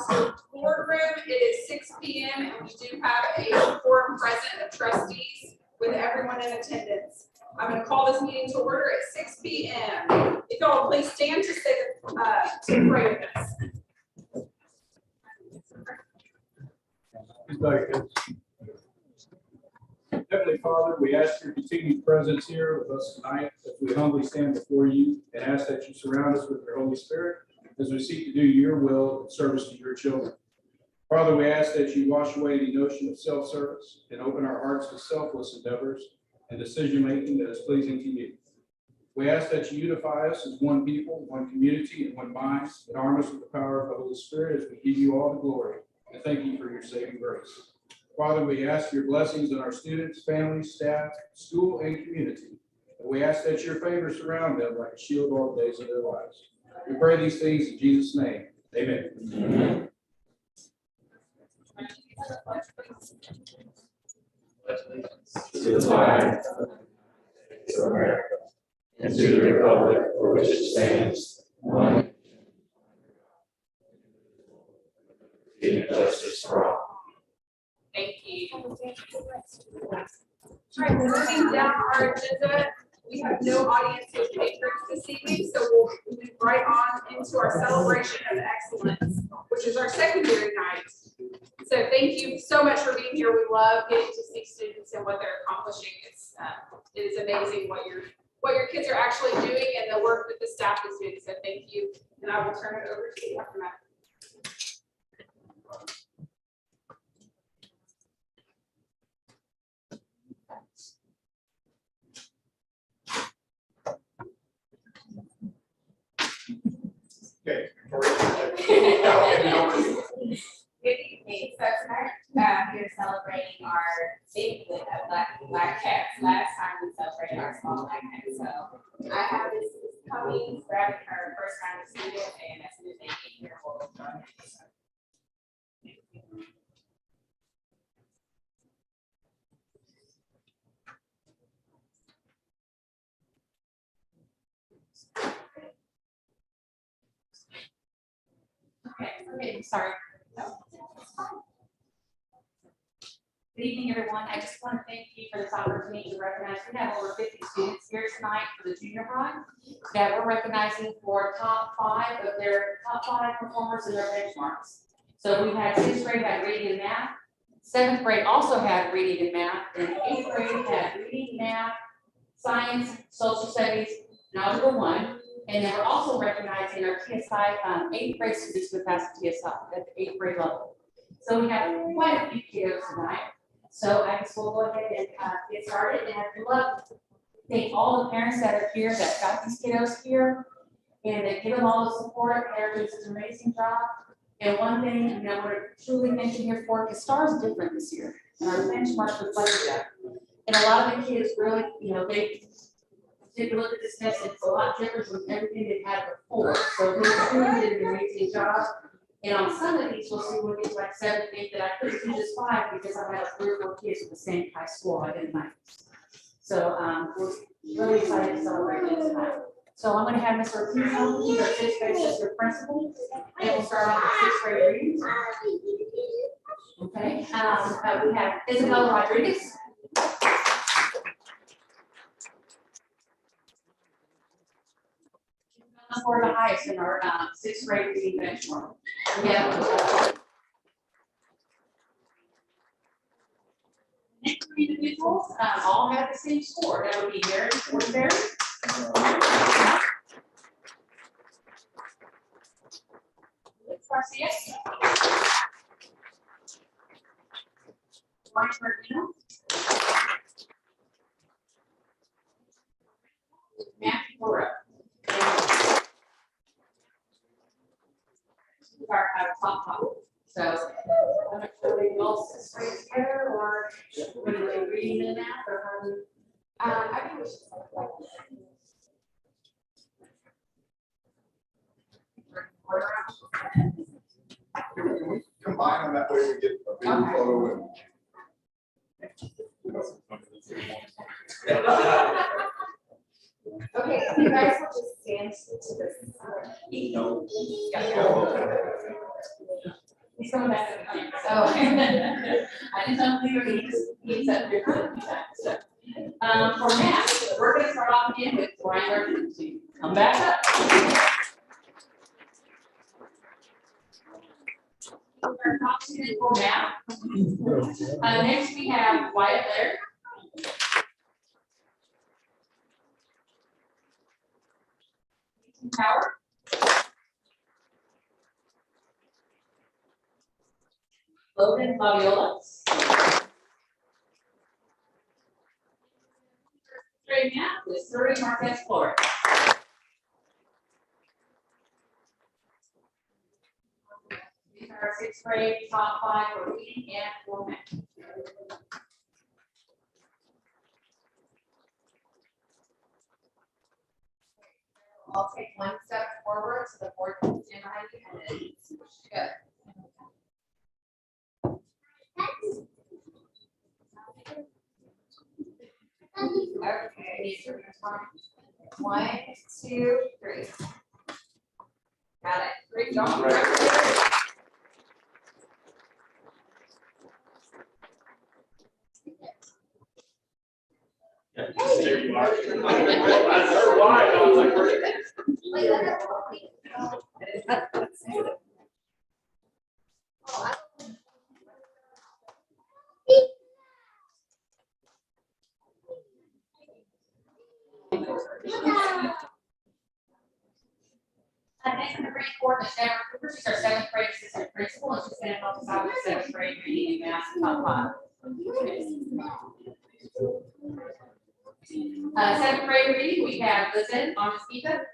House boardroom. It is 6 p.m. and we do have a quorum present of trustees with everyone in attendance. I'm going to call this meeting to order at 6 p.m. If y'all will please stand to say to pray with us. Heavenly Father, we ask your continued presence here with us tonight as we humbly stand before you and ask that you surround us with your Holy Spirit as we seek to do your will in service to your children. Father, we ask that you wash away the notion of self-service and open our hearts to selfless endeavors and decision-making that is pleasing to you. We ask that you unify us as one people, one community, and one mind, and arm us with the power of the Holy Spirit as we give you all the glory. And thank you for your saving grace. Father, we ask your blessings on our students, families, staff, school, and community. And we ask that your favor surround them like a shield all the days of their lives. We pray these things in Jesus' name. Amen. Amen. To the flag of America and to the republic for which it stands, one nation, and justice for all. Thank you. All right, moving down our agenda, we have no audience with patrons this evening, so we'll move right on into our celebration of excellence, which is our secondary night. So thank you so much for being here. We love getting to see students and what they're accomplishing. It is amazing what your kids are actually doing and the work that the staff is doing. So thank you, and I will turn it over to you after that. Okay. Good evening. So tonight we're celebrating our big black cats. Last time we celebrated our small black cats. So I have this coming, grabbing her first round of students, and as soon as they get here, we'll go ahead. Okay, sorry. No. Good evening, everyone. I just want to thank you for this opportunity to recognize. We have over 50 students here tonight for the junior high that we're recognizing for top 5 of their top 5 performers in their benchmarks. So we had 6th grade had reading and math, 7th grade also had reading and math, and 8th grade had reading, math, science, social studies, and algebra 1. And then we're also recognizing our TSI 8th grade students who passed TSI at the 8th grade level. So we have quite a few kiddos tonight. So I guess we'll go ahead and get started. And I'd love to thank all the parents that are here that got these kiddos here and that give them all the support. They're doing such an amazing job. And one thing I want to truly mention here for, because STAR is different this year, and our benchmarks reflect that. And a lot of the kids really, they take a look at this test, it's a lot different from everything they've had before. So they truly did an amazing job. And on some of these, we'll see when it's like 7, 8 that I couldn't do just 5 because I had 3 or 4 kids with the same high score I didn't like. So we're really excited to celebrate this tonight. So I'm going to have Mr. Ortiz help me, our 6th grade assistant principal, and we'll start off with 6th grade readings. Okay, we have Isabella Rodriguez. For the highest in our 6th grade reading benchmark. We have next 3 individuals all have the same score. That would be Mary Ordinary. Garcia. Ryan Martino. Matthew Burrow. Our top. So I'm not sure they all straight together or what are they reading in that or how I think we should combine them that way we get a big photo. Okay, you guys will just stand to this. He's coming back up again, so. I didn't know if you were, he's up there. So, for math, we're gonna start off again with Brian Murphy to come back up. Our top student for math. Next we have Wyatt Blair. Power. Logan Fabiola. Grade math with Surrey Marquez Flores. These are our sixth grade top 5 for reading and for math. I'll take one step forward so the board can stand behind you and then switch together. Okay, 1, 2, 3. Got it. Great job. There you are. I heard why, I was like, where? Next in the grade court is Sarah Cooper. She's our 7th grade assistant principal, and she's going to help us out with 7th grade reading and math top 5. 7th grade reading, we have Listen on the speaker.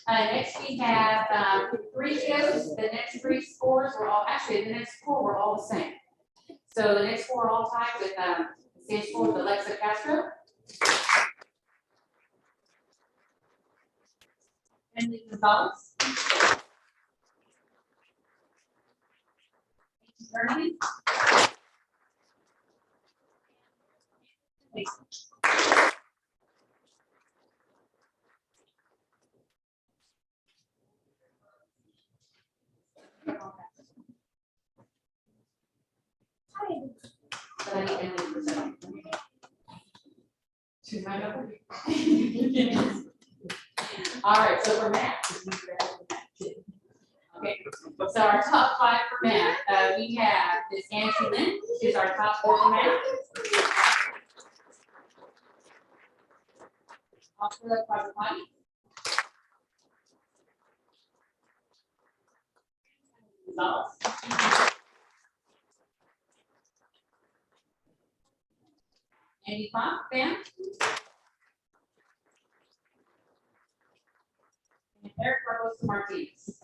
Next we have 3 shows. The next 3 scores were all, actually the next 4 were all the same. So the next 4 are all tied with same score with Alexa Castro. Emily Gonzalez. Ernie. All right, so for math. Okay, so our top 5 for math, we have Miss Angie Lynn, she's our top 4 for math. Also, Prabhupati. Gonzalez. Andy Pop, Pam. And Eric Barbosa Martinez.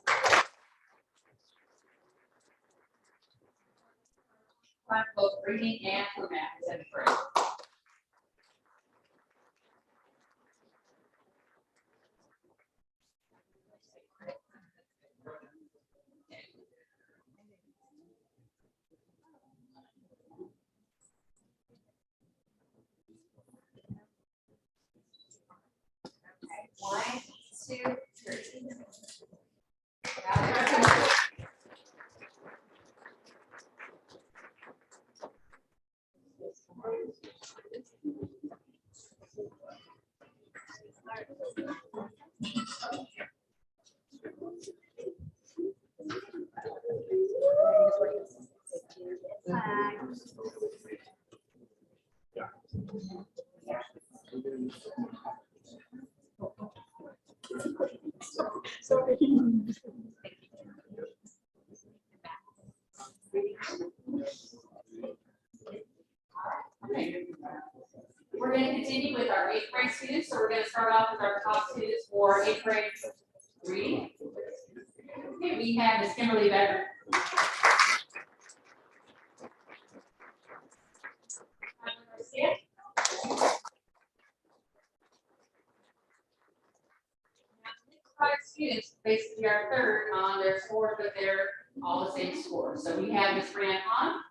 Time for both reading and for math, 7th grade. Okay, 1, 2, 3. We're going to continue with our 8th grade students. So we're going to start off with our top students for 8th grade reading. Okay, we have Miss Kimberly Becker. Students basically are 3rd on their scores, but they're all the same score. So we have Miss Fran Hahn.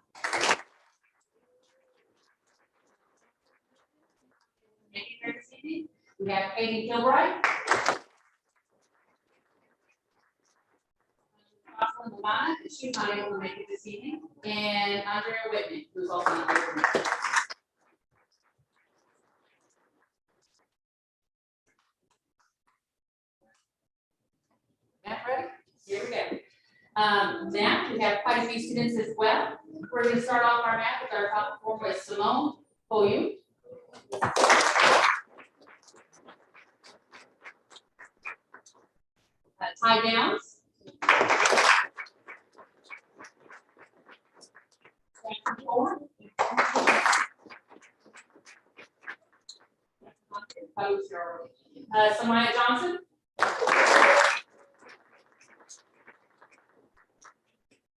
We We have Katie Kilbright. Jocelyn Lamont, she's not able to make it this evening, and Andrea Whitman, who's also not able to make it. Matt, ready? Here we go. Math, we have quite a few students as well. We're going to start off our math with our top performer with Simone Poyu. Tie downs. Samaya Johnson.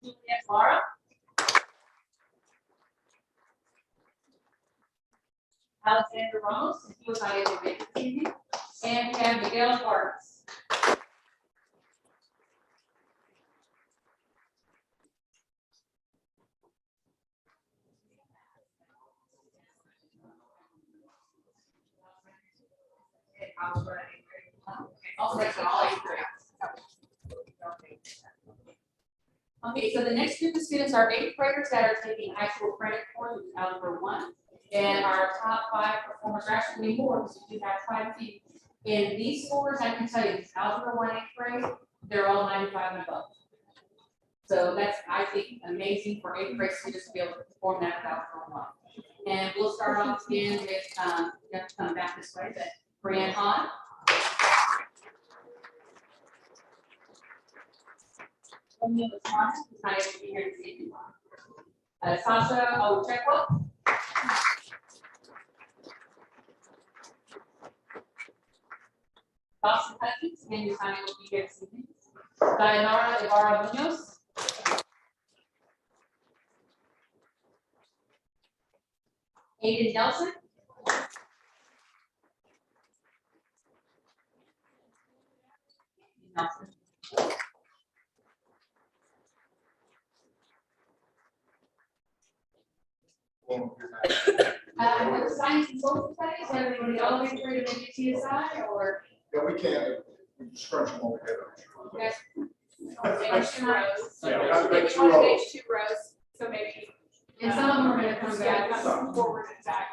Juliet Lara. Alexander Ramos, he was not able to make it this evening. And we have Miguel Vargas. Okay, so the next group of students are 8th graders that are taking high school credit course with Algebra 1. And our top 5 performers are actually more because we do have quite a few. In these scores, I can tell you, Algebra 1, 8th grade, they're all 95 and above. So that's, I think, amazing for 8th grade students to be able to perform that with Algebra 1. And we'll start off again with, you have to come back this way, but Brianne Hahn. Romeo Thomas, who's not able to be here this evening. Sasha Ochekwa. Dawson Hutchins, again, who's not able to be here this evening. Dayanara Ibarra Munoz. Aiden Nelson. Nelson. With science and social studies, everybody all the way through to maybe TSI or? Yeah, we can, we just crunch them all together. Yes. Make 2 rows. Yeah. Maybe Make 2 one of rows. each 2 rows, so maybe. And some of them are gonna come Yeah, back. come forward and back.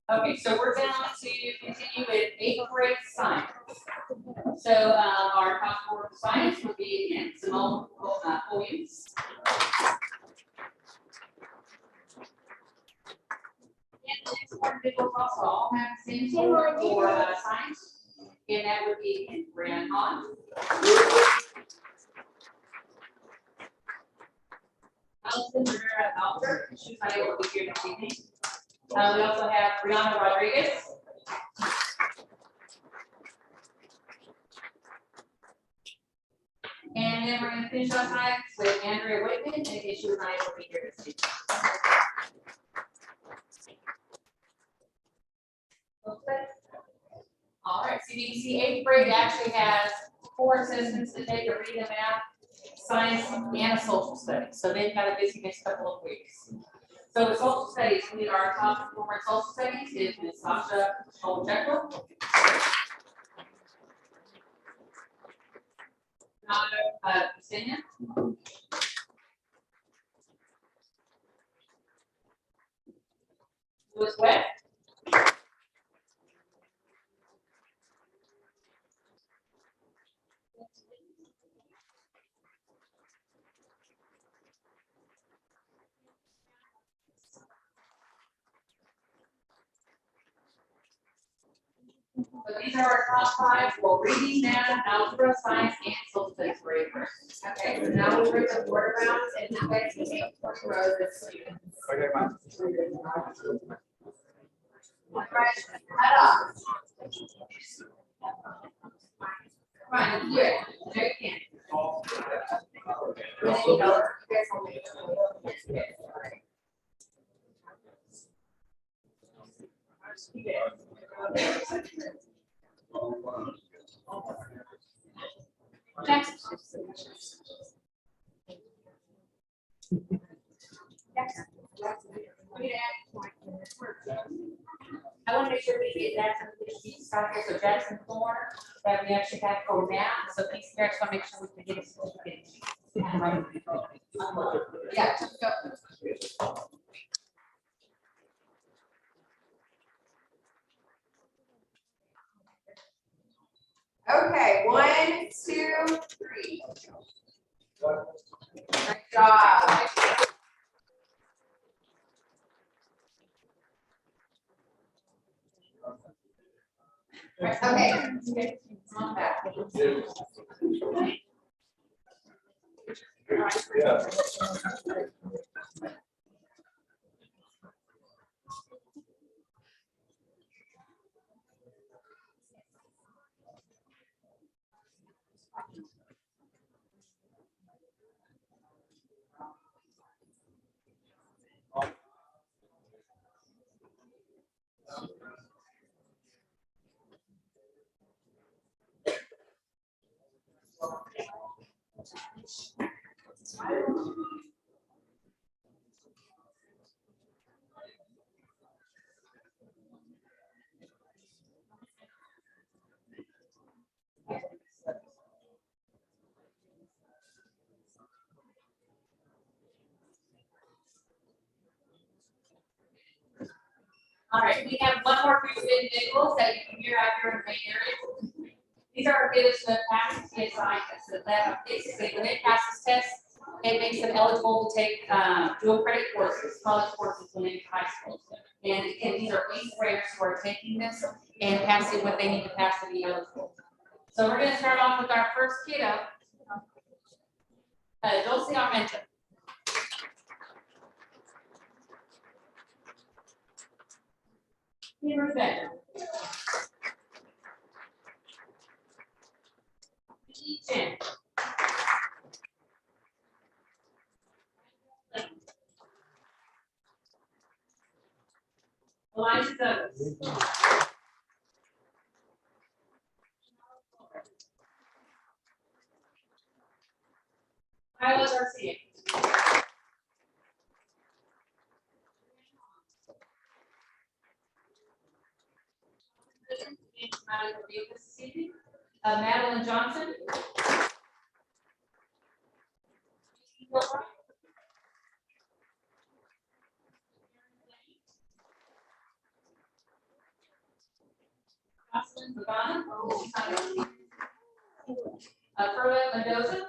Okay, so we're down to continue with 8th grade science. So our top 4 for science would be again Simone Poyu. And the next one, individuals also all have the same score for science, and that would be in Brianne Hahn. Allison Rivera Albert, she's not able to be here this evening. We also have Brianna Rodriguez. And then we're going to finish on science with Andrea Whitman, and again, she was not able to be here this evening. Okay. All right, CBC 8th grade actually has 4 assessments to take: a reading, a math, science, and a social studies. So they've got a busy next couple of weeks. So the social studies, we our top performer in social studies is Ms. Sasha Olchekwa. Ksenia. Louis Webb. So these are our top 5 for reading, math, algebra, science, and social studies graders. Okay, so now we'll bring the board around and the next meeting for rows of students. Okay, fine. Right, head off. Right, good, very good. Then you know, you guys will make it. Next. Yeah. sure we get Jackson, she's got here, so Jackson Thorne, that we actually have go down, so please, here, I just want to make sure we can get a certificate. Yeah, go. Okay, 1, 2, 3. Great job. Okay. Come on back. Yeah. All right, we have one more group of individuals that you can hear out here in the main area. These are our kids that pass BCISD, so that basically when they pass this test, it makes them eligible to take dual credit courses, college courses when they get to high school. And these are 8th graders who are taking this and passing what they need to pass to be eligible. So we're gonna start off with our first kiddo, Dulce Armenta. Here better. Chin. Elijah Douglas. Kyla Garcia. Madeline Johnson. Jocelyn Zavana. Perla Mendoza.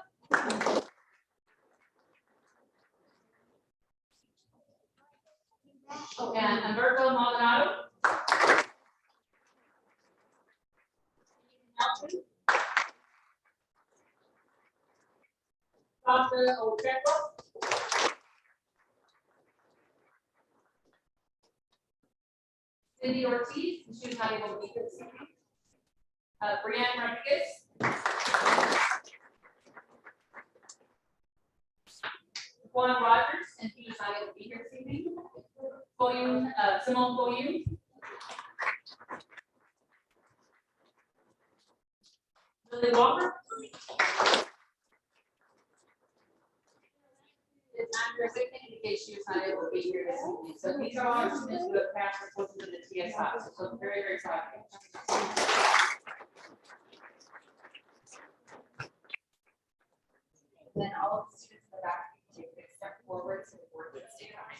And Umberto Maldonado. Nelson. Sasha Ocheco. Cindy Ortiz, she was not able to be here this evening. Brianne Rodriguez. Juan Rogers, and he was not able to be here this evening. Simone Boyun. Lily Walker. It's not your sick indication she was not able to be here this evening. So these are all students who have passed the courses in the TSI. So very, very exciting. Then all of the students in the back take a step forward to the board and stay behind.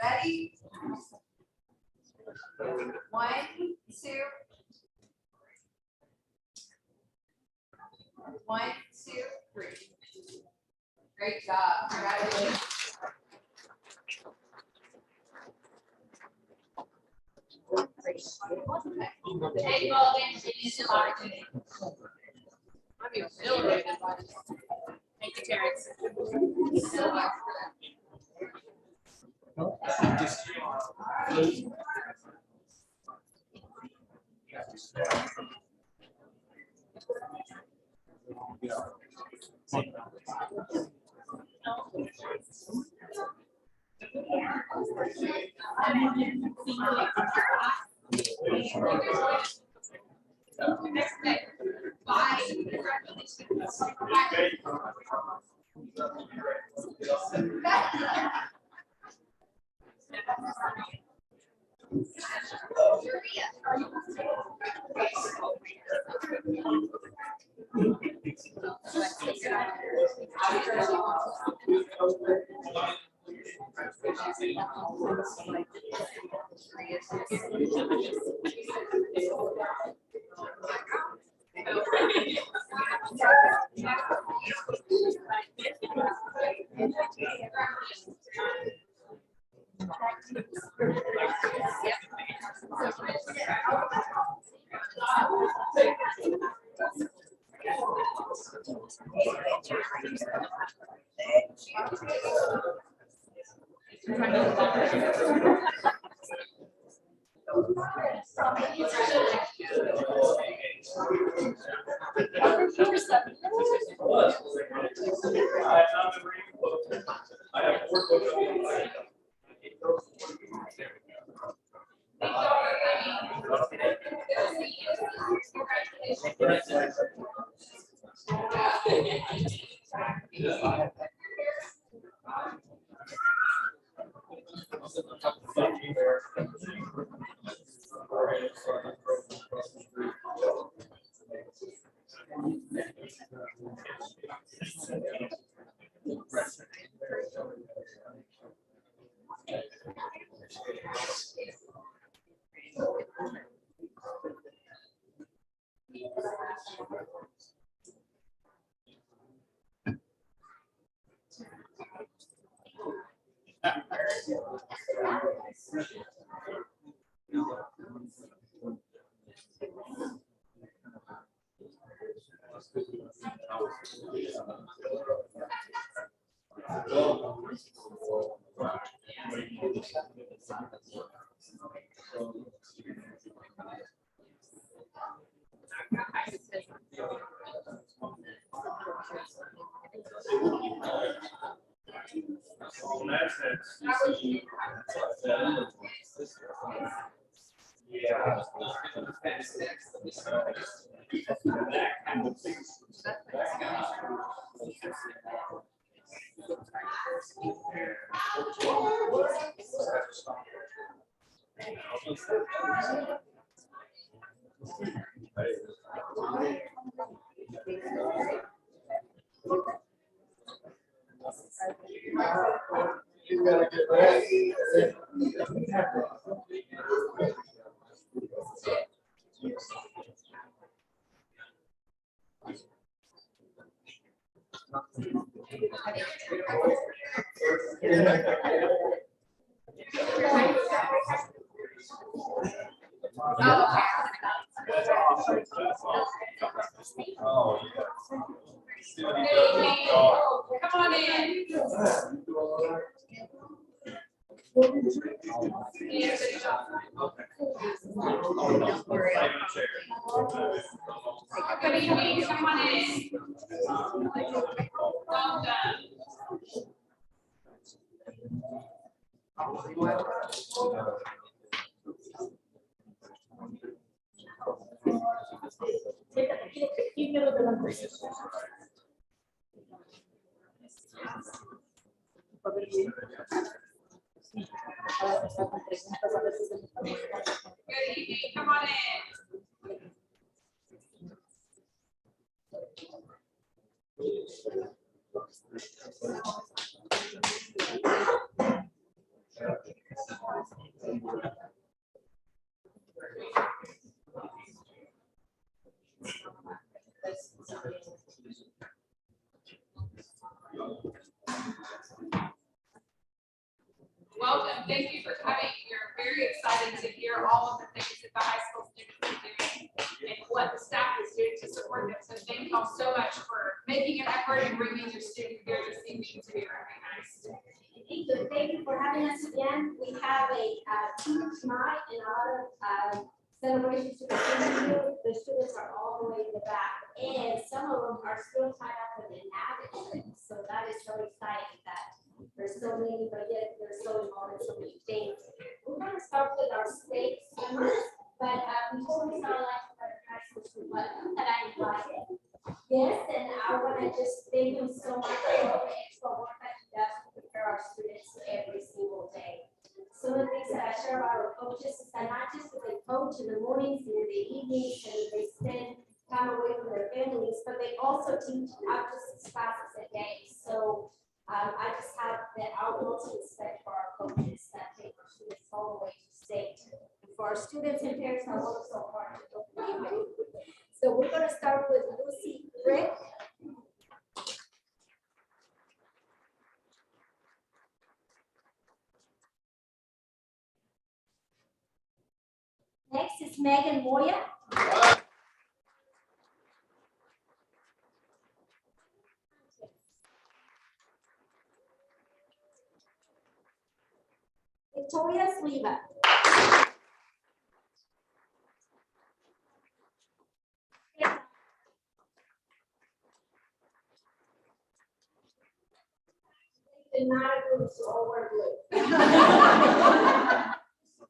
Ready? 1, 2. 1, 2, 3. Great job. Congratulations. Thank you all again for being so opportunity. I'm exhilarated by this. Thank you, Terrence. So much for that. Next day. Bye. Congratulations. Bye. You gotta get ready. Oh, Come on in. Yeah, good job. Good evening, come on in. Well done. Good evening, come on in. Welcome, thank you for coming. We're very excited to hear all of the things that the high school students are doing and what the staff is doing to support them. So thank you all so much for making an effort and bringing your student here this evening to be recognized. Thank you for having us again. We have a team tonight and a lot of celebrations to continue. The students are all the way in the back, and some of them are still tied up with an addict. So that is so exciting that There's so many, but yet they're so involved in so many things. We're gonna start with our state members, but before we start, I'd like to recognize Mr. Button that I invited. Yes, and I wanna just thank him so much for all the extra work that he does to prepare our students every single day. Some of the things that I share about our coaches is that not just that they coach in the mornings and in the evenings and they spend time away from their families, but they also teach up to 6 classes a day. So I just have the utmost respect for our coaches that take our students all the way to state. And for our students and parents that work so hard to go through. So we're going to start with Lucy Rick. Next is Megan Moya. Victoria Sliva. Did not agree to all wear blue.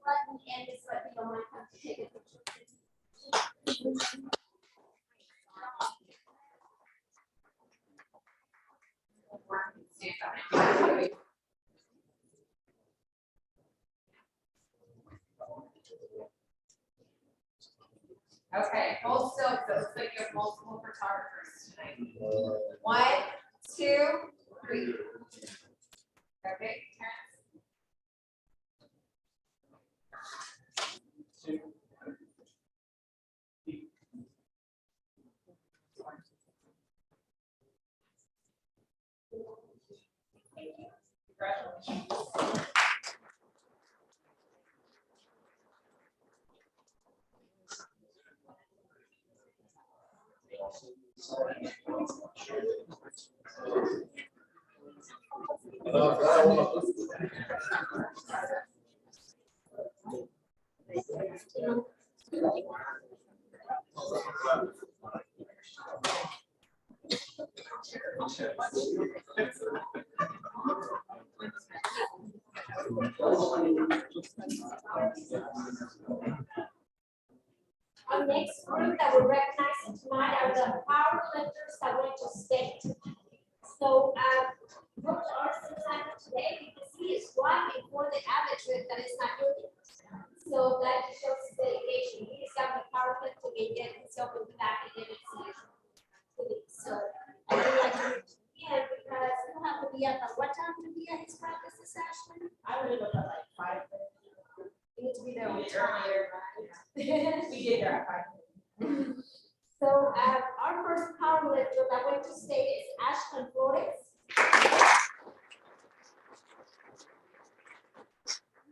Button and this let me know my time to take a picture. Okay, hold still, because it looks like you have multiple photographers tonight. 1, 2, 3. Okay, Terrence. Congratulations. Our next group that we're recognizing tonight are the power lifters that went to state. So, what our example today, you can see is one before the average lift that is not doing. So that just shows his dedication. He is got the power lift to get himself into that academic season. So I would like to begin because you have to be at the what time to be at his practice this session? I would have at like 5. You need to be there on time. We get there at 5. So our first power lifter that went to state is Ashton Flores.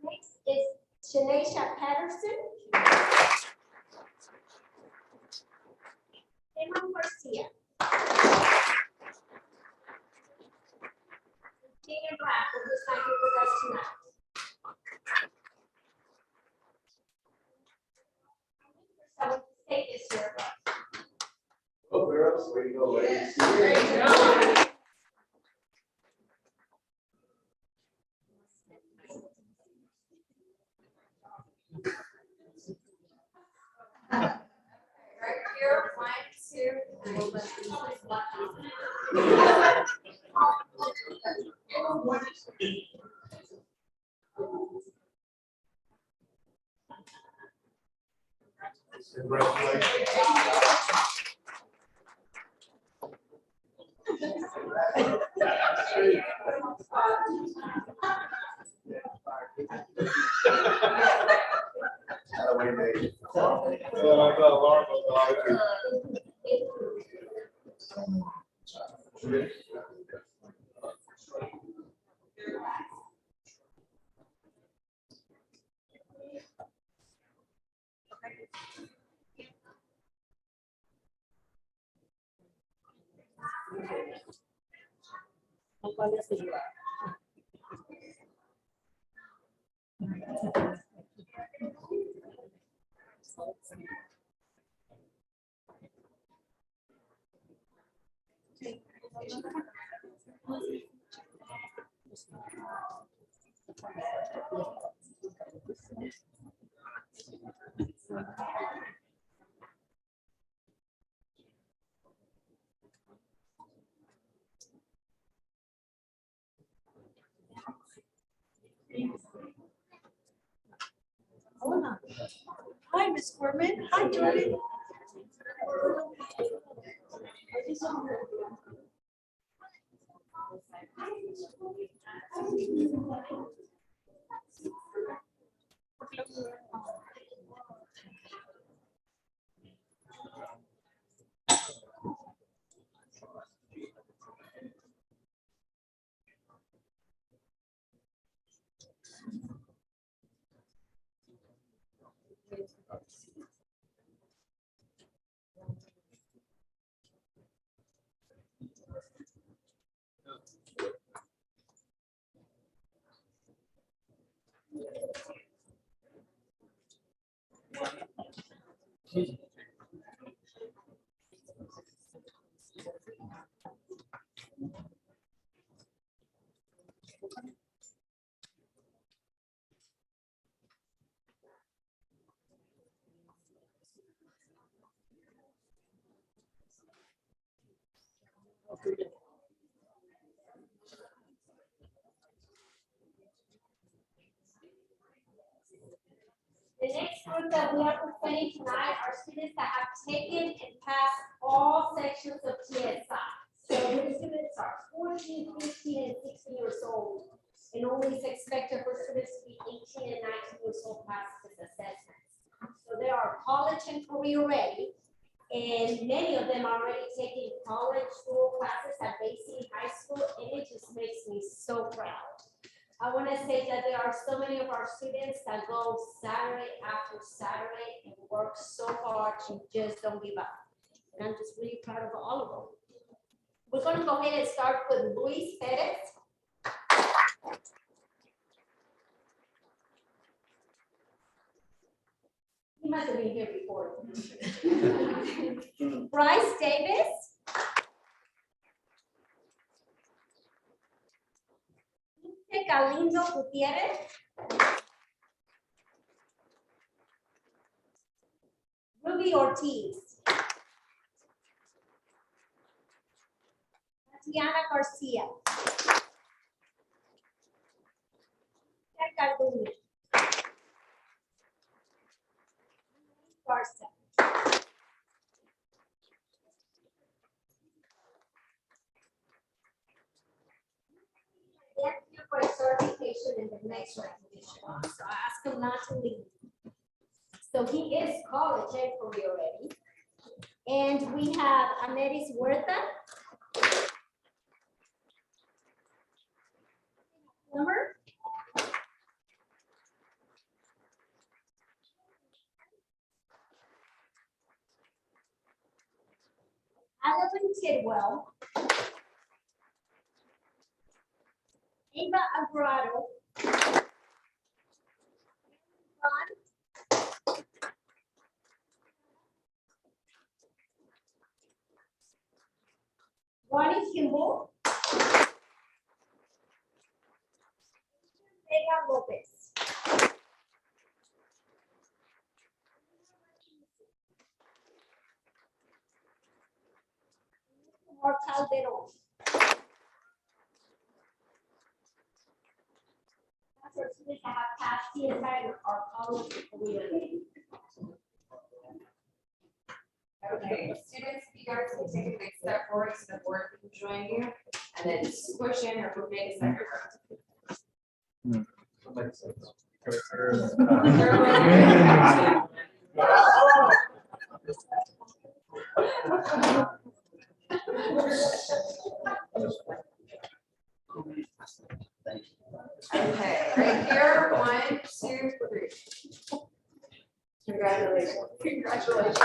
Next is Shanesha Patterson. Emma Garcia. Tina Black, who's not here with us tonight. So we take this year. Oh, girls, where you go, ladies? There you go. Right here, 1, 2, 3. Congratulations. Hola. Hi, Miss Gorman. Hi, Jordan. The next group that we are presenting tonight are students that have taken and passed all sections of TSI. So these students are 14, 15, and 16 years old. And only is expected for students to be 18 and 19 years old past this assessment. So they are college and career ready. And many of them are already taking college school classes at BCISD High School, and it just makes me so proud. I want to say that there are so many of our students that go Saturday after Saturday and work so hard and just don't give up. And I'm just really proud of all of them. We're going to go ahead and start with Luis Perez. He must have been here before. Bryce Davis. Galindo Gutierrez. Ruby Ortiz. Tatiana Garcia. Carduna. Garza. For a certification in the next recognition. So I asked him not to leave. So he is college and career ready. And we have Ameris Huerta. Number. Alvin Tidwell. Ava Alvarado. Ronnie Kimball. Vega Lopez. Mark Calderon. That's our students that have passed the entire our college career. Okay, students, you guys can take a big step forward so the board can join you, and then squish in or rotate a second row. Okay, right here, 1, 2, 3. Congratulations. Congratulations.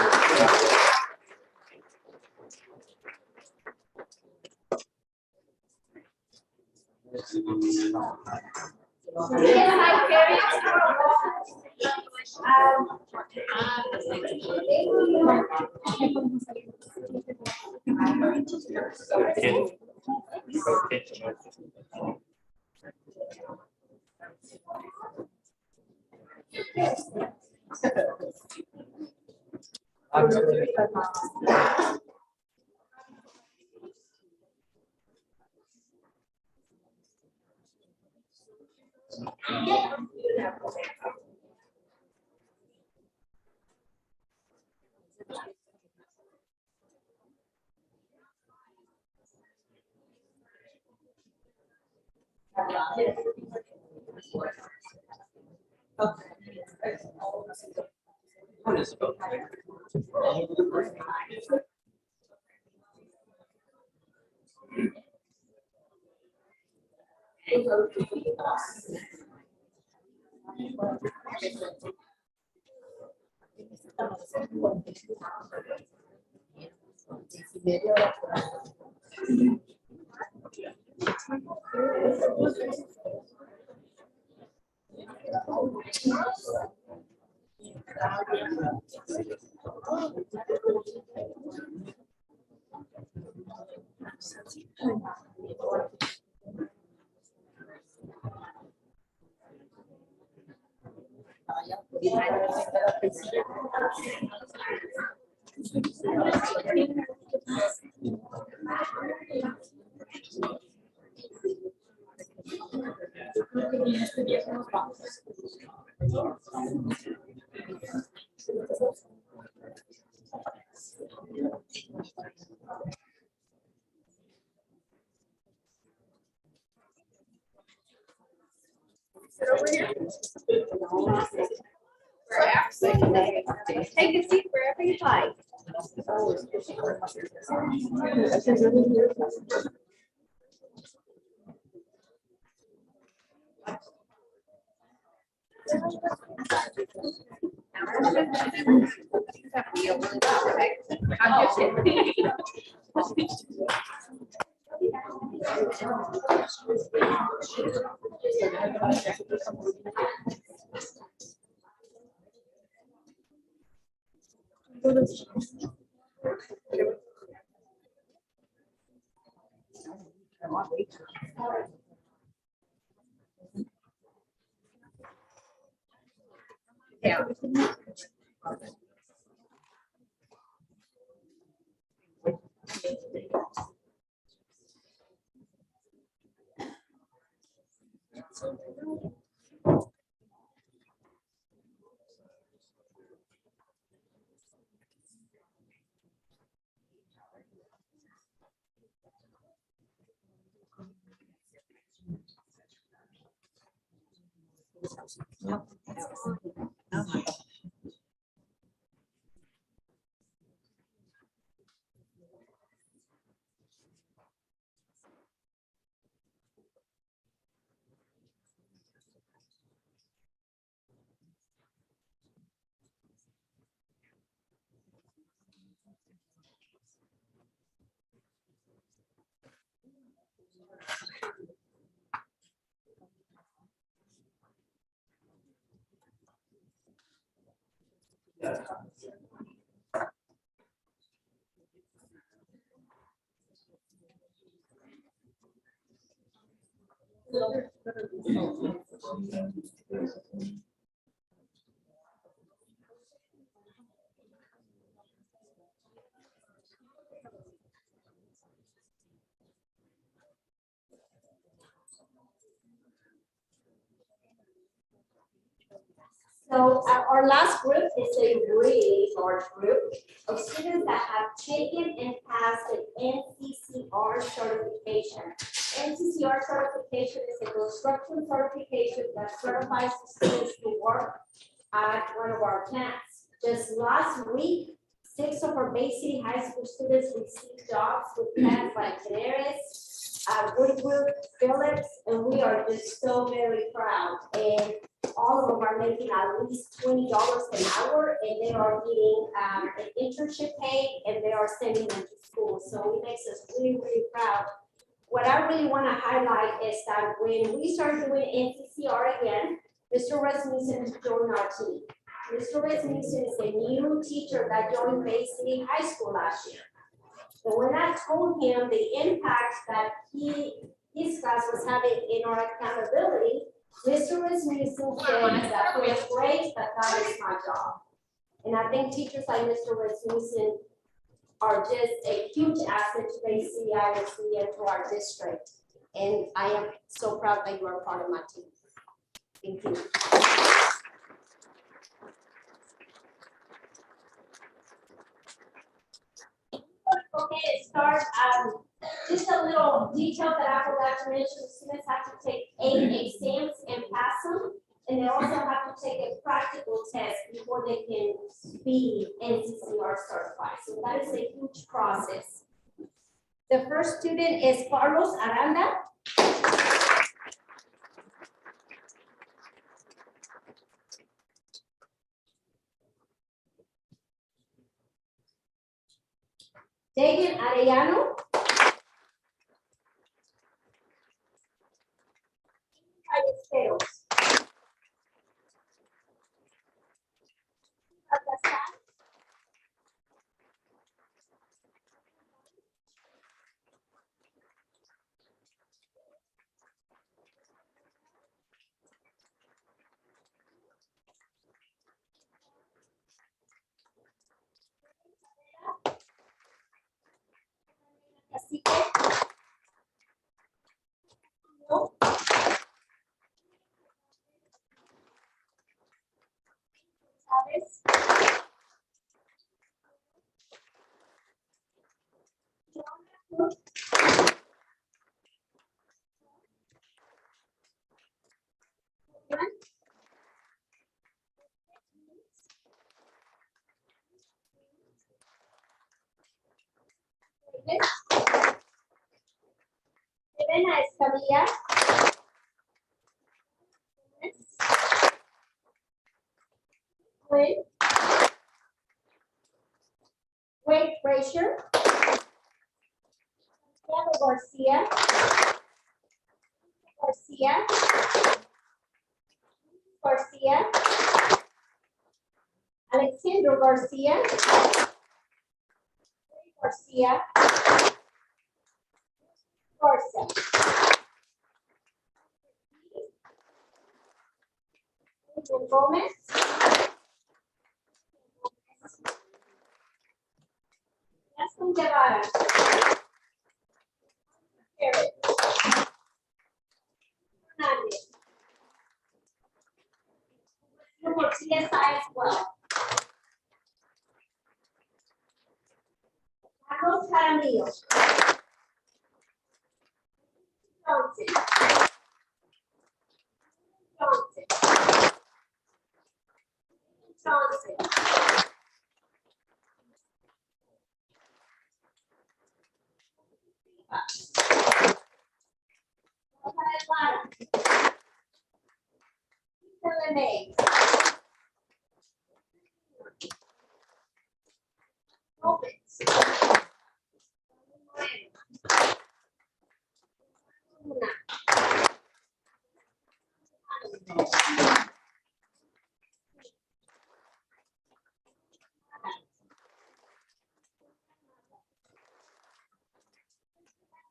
Take a seat wherever you like. So our last group is a really large group of students that have taken and passed an NCCR certification. NCCR certification is a construction certification that certifies the students to work at one of our plants. Just last week, 6 of our Bay City High School students received jobs with plants like Generis, Woodward, Phillips, and we are just so very proud. And all of them are making at least $20 an hour, and they are getting an internship pay, and they are sending them to school. So it makes us really, really proud. What I really want to highlight is that when we started doing NCCR again, Mr. Rasmussen has joined our team. Mr. Rasmussen is a new teacher that joined Bay City High School last year. So when I told him the impact that his class was having in our accountability, Mr. Rasmussen said that fourth grade, that is my job. And I think teachers like Mr. Rasmussen are just a huge asset to BCISD and to our district. And I am so proud that you are part of my team. Thank you. Okay, start. Just a little detail that I forgot to mention, students have to take 8 exams and pass them. And they also have to take a practical test before they can be NCCR certified. So that is a huge process. The first student is Carlos Aranda. David Arellano. Callejeros. Así que no. ¿Sabes? Elena Escamilla. Wade Frazier. Santiago Garcia. Alexandro Garcia. Garza. Gomez. Gaston Guevara. Hernández. For CSI as well. Carlos Jaramillo. Johnson.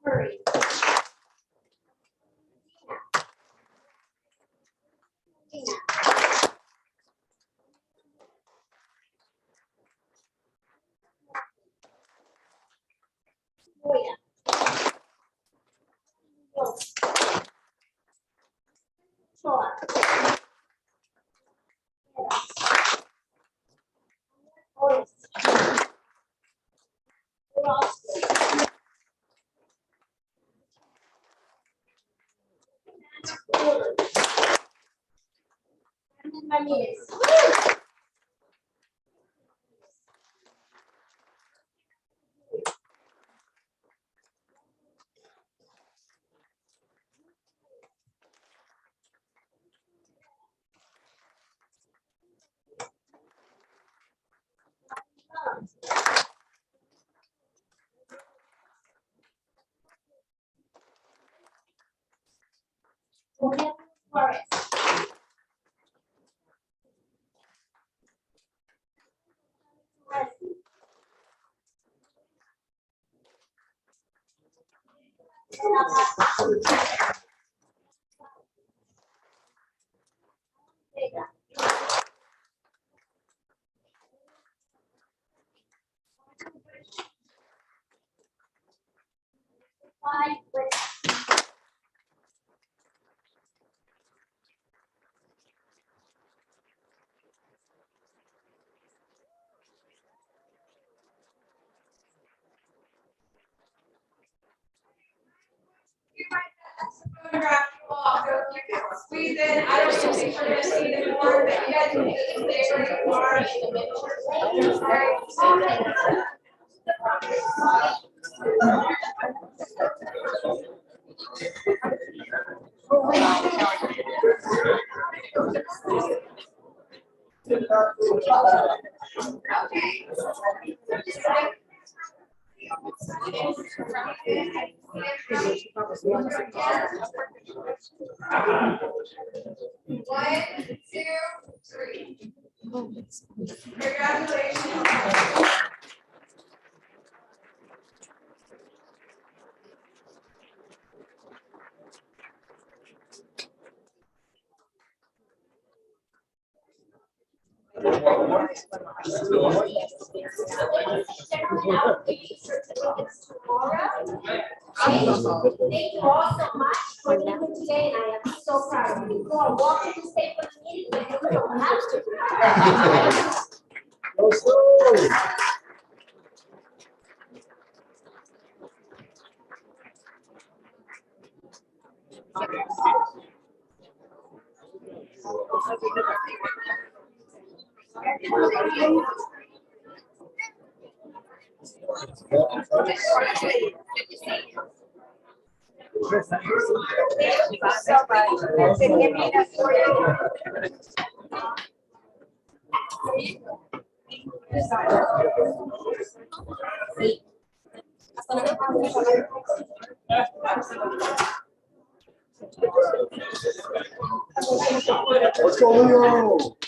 Murray. Photograph you all, so if you can squeeze in, I don't think they should have seen it more, but you guys can stay where you are in the middle. One, two, three. Congratulations. Thank you all so much for coming today, and I am so proud of you. Go on, walk to the state for the meeting, but you don't have to. Let's go, Leo.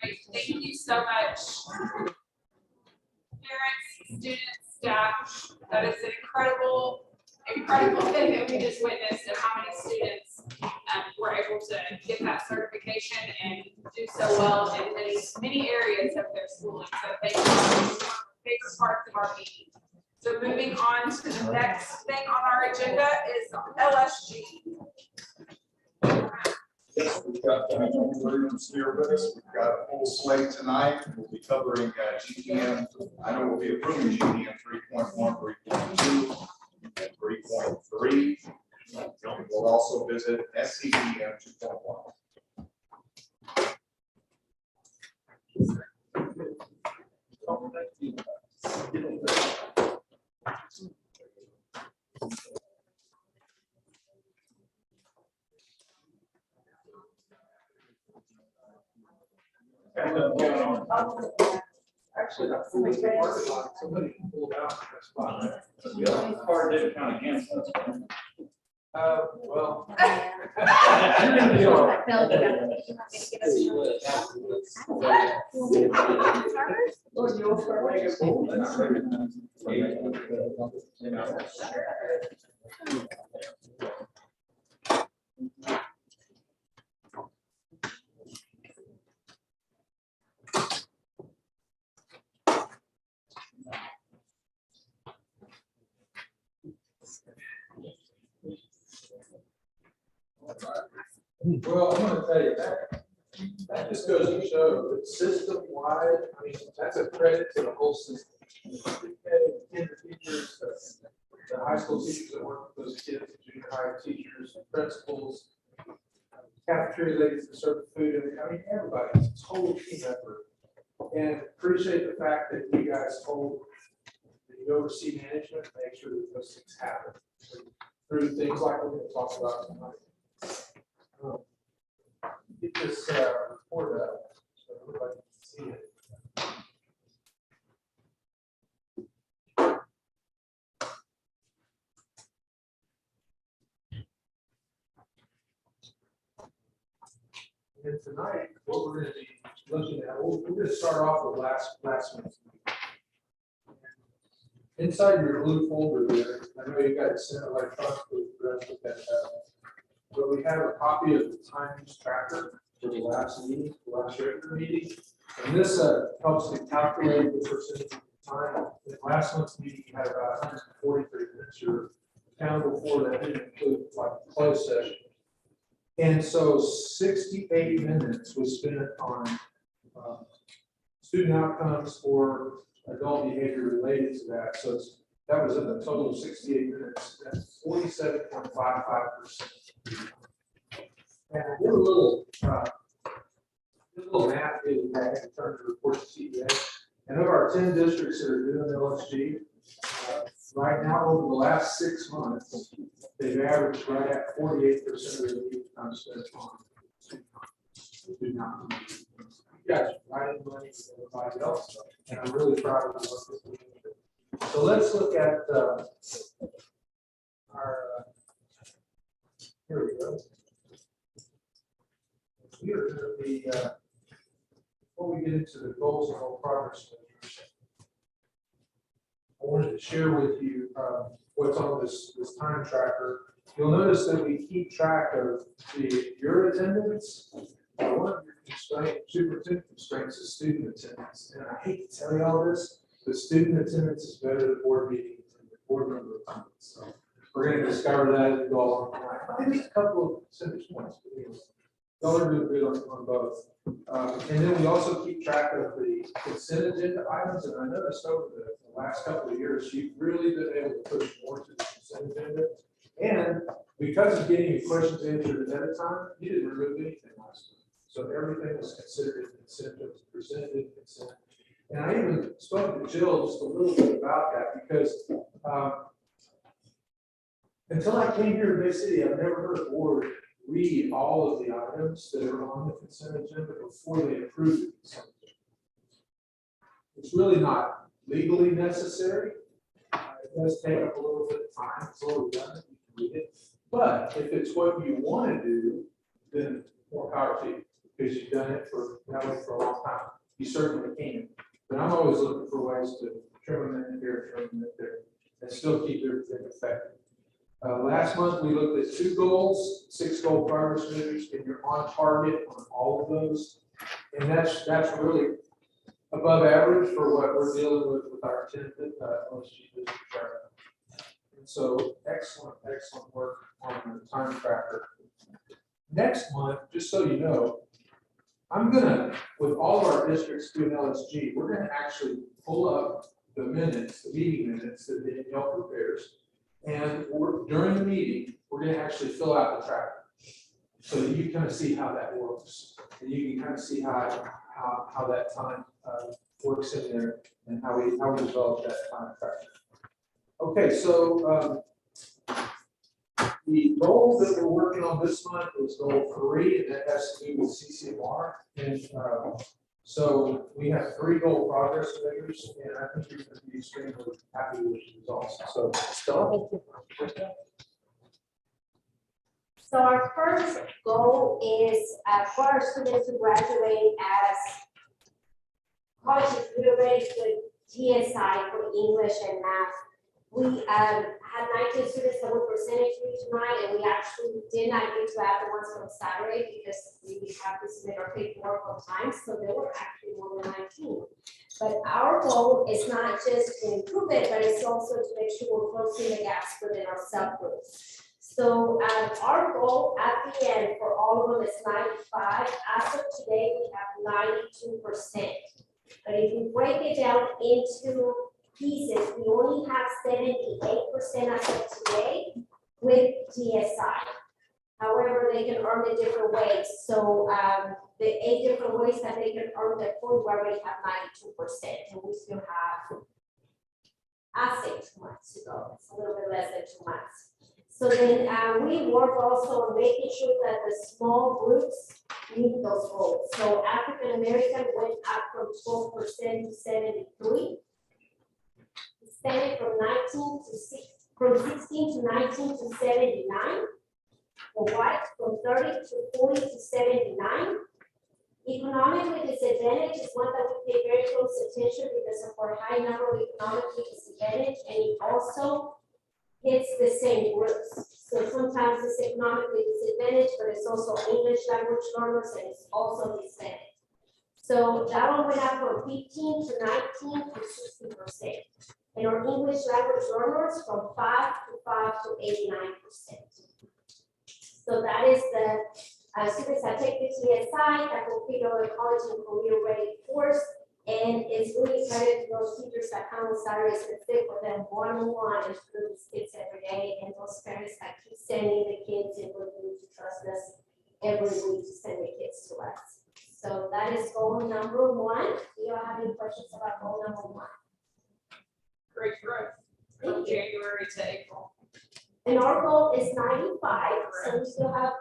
Right, thank you so much. Parents, students, staff, that is an incredible thing that we just witnessed of how many students were able to get that certification and do so well in many areas of their schooling. So thank you. Favorite parts of our meeting. So moving on to the next thing on our agenda is LSG. Yes, we've got Williams here with us. We've got a full slate tonight. We'll be covering GTM. I know we'll be approving GTM 3.1, 3.2, and 3.3. We'll also visit SCEM 2.1. Actually, that's somebody pulled out. That's fine. The other part didn't count against us. Well. Well, I'm gonna tell you that just goes to show that system-wide, I mean, that's a credit to the whole system. The teachers, the high school teachers that work with those kids, junior high teachers, principals, cafeteria ladies that serve food, I mean, everybody, it's a total team effort. And appreciate the fact that you guys hold, that you oversee management, make sure that those things happen through things like we're going to talk about tonight. Get this report up so everybody can see it. And tonight, what we're going to be looking at, we're going to start off with last month's meeting. Inside your blue folder there, I know you got it sent electronically for us to look at that. But we have a copy of the time use tracker for the last meeting, the last regular meeting. And this helps to calculate the percentage of time. In last month's meeting, you had about 143 minutes you're accountable for. That didn't include like a closed session. And so 68 minutes was spent on student outcomes or adult behavior related to that. So that was a total of 68 minutes. That's 47.55%. And I did a little math in terms of report to CEA. And of our 10 districts that are doing LSG, right now over the last 6 months, they've averaged right at 48% of the lead time spent on student outcomes. You guys are right in line with everybody else, and I'm really proud of the work that we're doing. So let's look at our. Here we go. Here is the before we get into the goals and all progress measures, I wanted to share with you what's on this time tracker. You'll notice that we keep track of your attendance. One of your constraints, superintendent constraints, is student attendance. And I hate to tell you all this, but student attendance is better than board meeting attendance, board member attendance. So we're going to discover that as we go along tonight. I think it's a couple of percentage points. Y'all are doing good on both. And then we also keep track of the consent agenda items. And I noticed over the last couple of years, you've really been able to push more to the consent agenda. And because of getting your questions answered ahead of time, you didn't remove anything last time. So everything was considered consent, was presented in consent. And I even spoke to Jill just a little bit about that because until I came here to Bay City, I've never heard a board read all of the items that are on the consent agenda before they approve the consent agenda. It's really not legally necessary. It does take up a little bit of time. It's a little redundant. You can read it. But if it's what you want to do, then more power to you because you've done it for a long time. You certainly can. But I'm always looking for ways to trim them in here, trim them in there, and still keep everything effective. Last month, we looked at 2 goals, 6 goal progress measures, and you're on target on all of those. And that's really above average for what we're dealing with our 10th LSG district chart. And so excellent work on the time tracker. Next month, just so you know, I'm gonna, with all of our districts doing LSG, we're gonna actually pull up the minutes, the meeting minutes that Danielle prepares. And during the meeting, we're going to actually fill out the tracker so that you kind of see how that works. And you can kind of see how that time works in there and how we develop that time tracker. Okay, so the goal that we're working on this month is goal 3, and that has to do with CCMR. And so we have 3 goal progress measures, and I think you're going to be extremely happy with the results. So, So our first goal is for our students to graduate as college graduates with TSI for English and math. We had 19 students that were presented to you tonight, and we actually did not get to add the ones from Saturday because we have to submit our paperwork on time, so there were actually more than 19. But our goal is not just to improve it, but it's also to make sure we're closing the gaps within our subgroups. So our goal at the end for all of them is 95. As of today, we have 92%. But if we break it down into pieces, we only have 78% as of today with GSI. However, they can earn it different ways. So the 8 different ways that they can earn their point, we already have 92%, and we still have, I say 2 months to go. It's a little bit less than 2 months. So then we work also on making sure that the small groups meet those goals. So African American went up from 12% to 73. Hispanic from 16 to 19 to 79. The white from 30 to 40 to 79. Economically disadvantaged is one that we pay very close attention because of our high number of economically disadvantaged, and it also hits the same groups. So sometimes it's economically disadvantaged, but it's also English language learners, and it's also Hispanic. So that one went up from 15 to 19 to 60%. And our English language learners from 5 to 89%. So that is the students that take the TSI that complete our college and career ready course. And it's really credit to those teachers that come with Saturdays and sit with them one-on-one and through these kids every day, and those parents that keep sending the kids and looking to trust us every week to send the kids to us. So that is goal number 1. Do you have any questions about goal number 1? Great growth from January to April. And our goal is 95, so we still have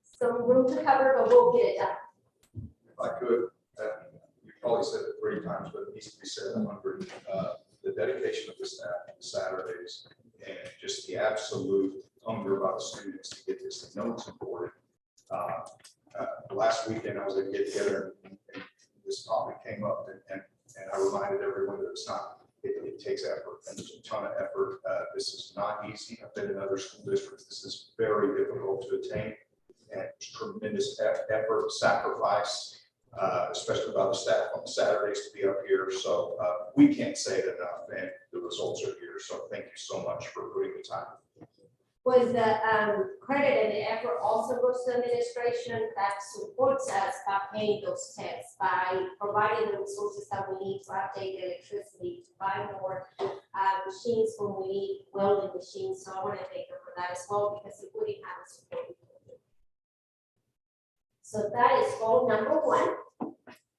some room to cover, but we'll get it done. If I could, you probably said it 3 times, but it needs to be said 100. The dedication of the staff on Saturdays and just the absolute hunger by the students to get this. They know it's important. Last weekend I was at a get together and this topic came up and I reminded everyone that it's not. It takes effort, and there's a ton of effort. This is not easy. I've been in other school districts. This is very difficult to attain, and tremendous effort, sacrifice, especially by the staff on Saturdays to be up here. So we can't say it enough, and the results are here. So thank you so much for putting the time. Was the credit and the effort also goes to administration that supports us by paying those tests, by providing the resources that we need to update the electricity, to buy more machines when we need welding machines. So I want to thank them for that as well, because it wouldn't have the support. So that is goal number 1.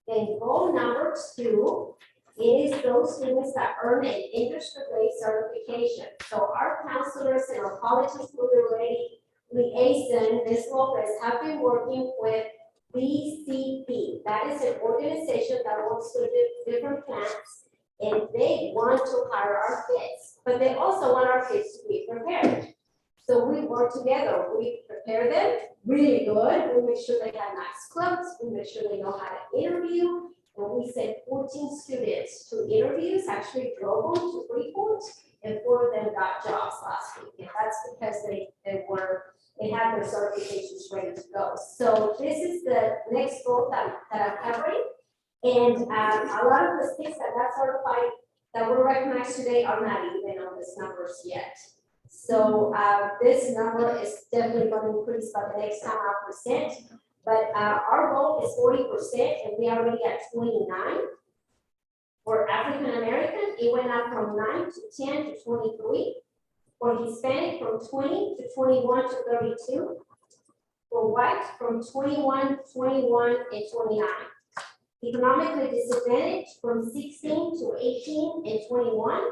Then goal number 2 is those students that earn an industry-grade certification. So our counselors and our college and school ready liaison, Ms. Lopez, have been working with BCP. That is an organization that works with different plants, and they want to hire our kids, but they also want our kids to be prepared. So we work together. We prepare them really good. We make sure they have nice clothes. We make sure they know how to interview. And we sent 14 students to interviews, actually drove them to Freeport, and 4 of them got jobs last week. And that's because they had their certifications ready to go. So this is the next goal that I'm covering. And a lot of the kids that got certified that were recognized today are not even on these numbers yet. So this number is definitely going to increase by the next time I present. But our goal is 40%, and we are already at 29. For African American, it went up from 9 to 10 to 23. For Hispanic, from 20 to 21 to 32. For white, from 21, 21, and 29. Economically disadvantaged, from 16 to 18 and 21.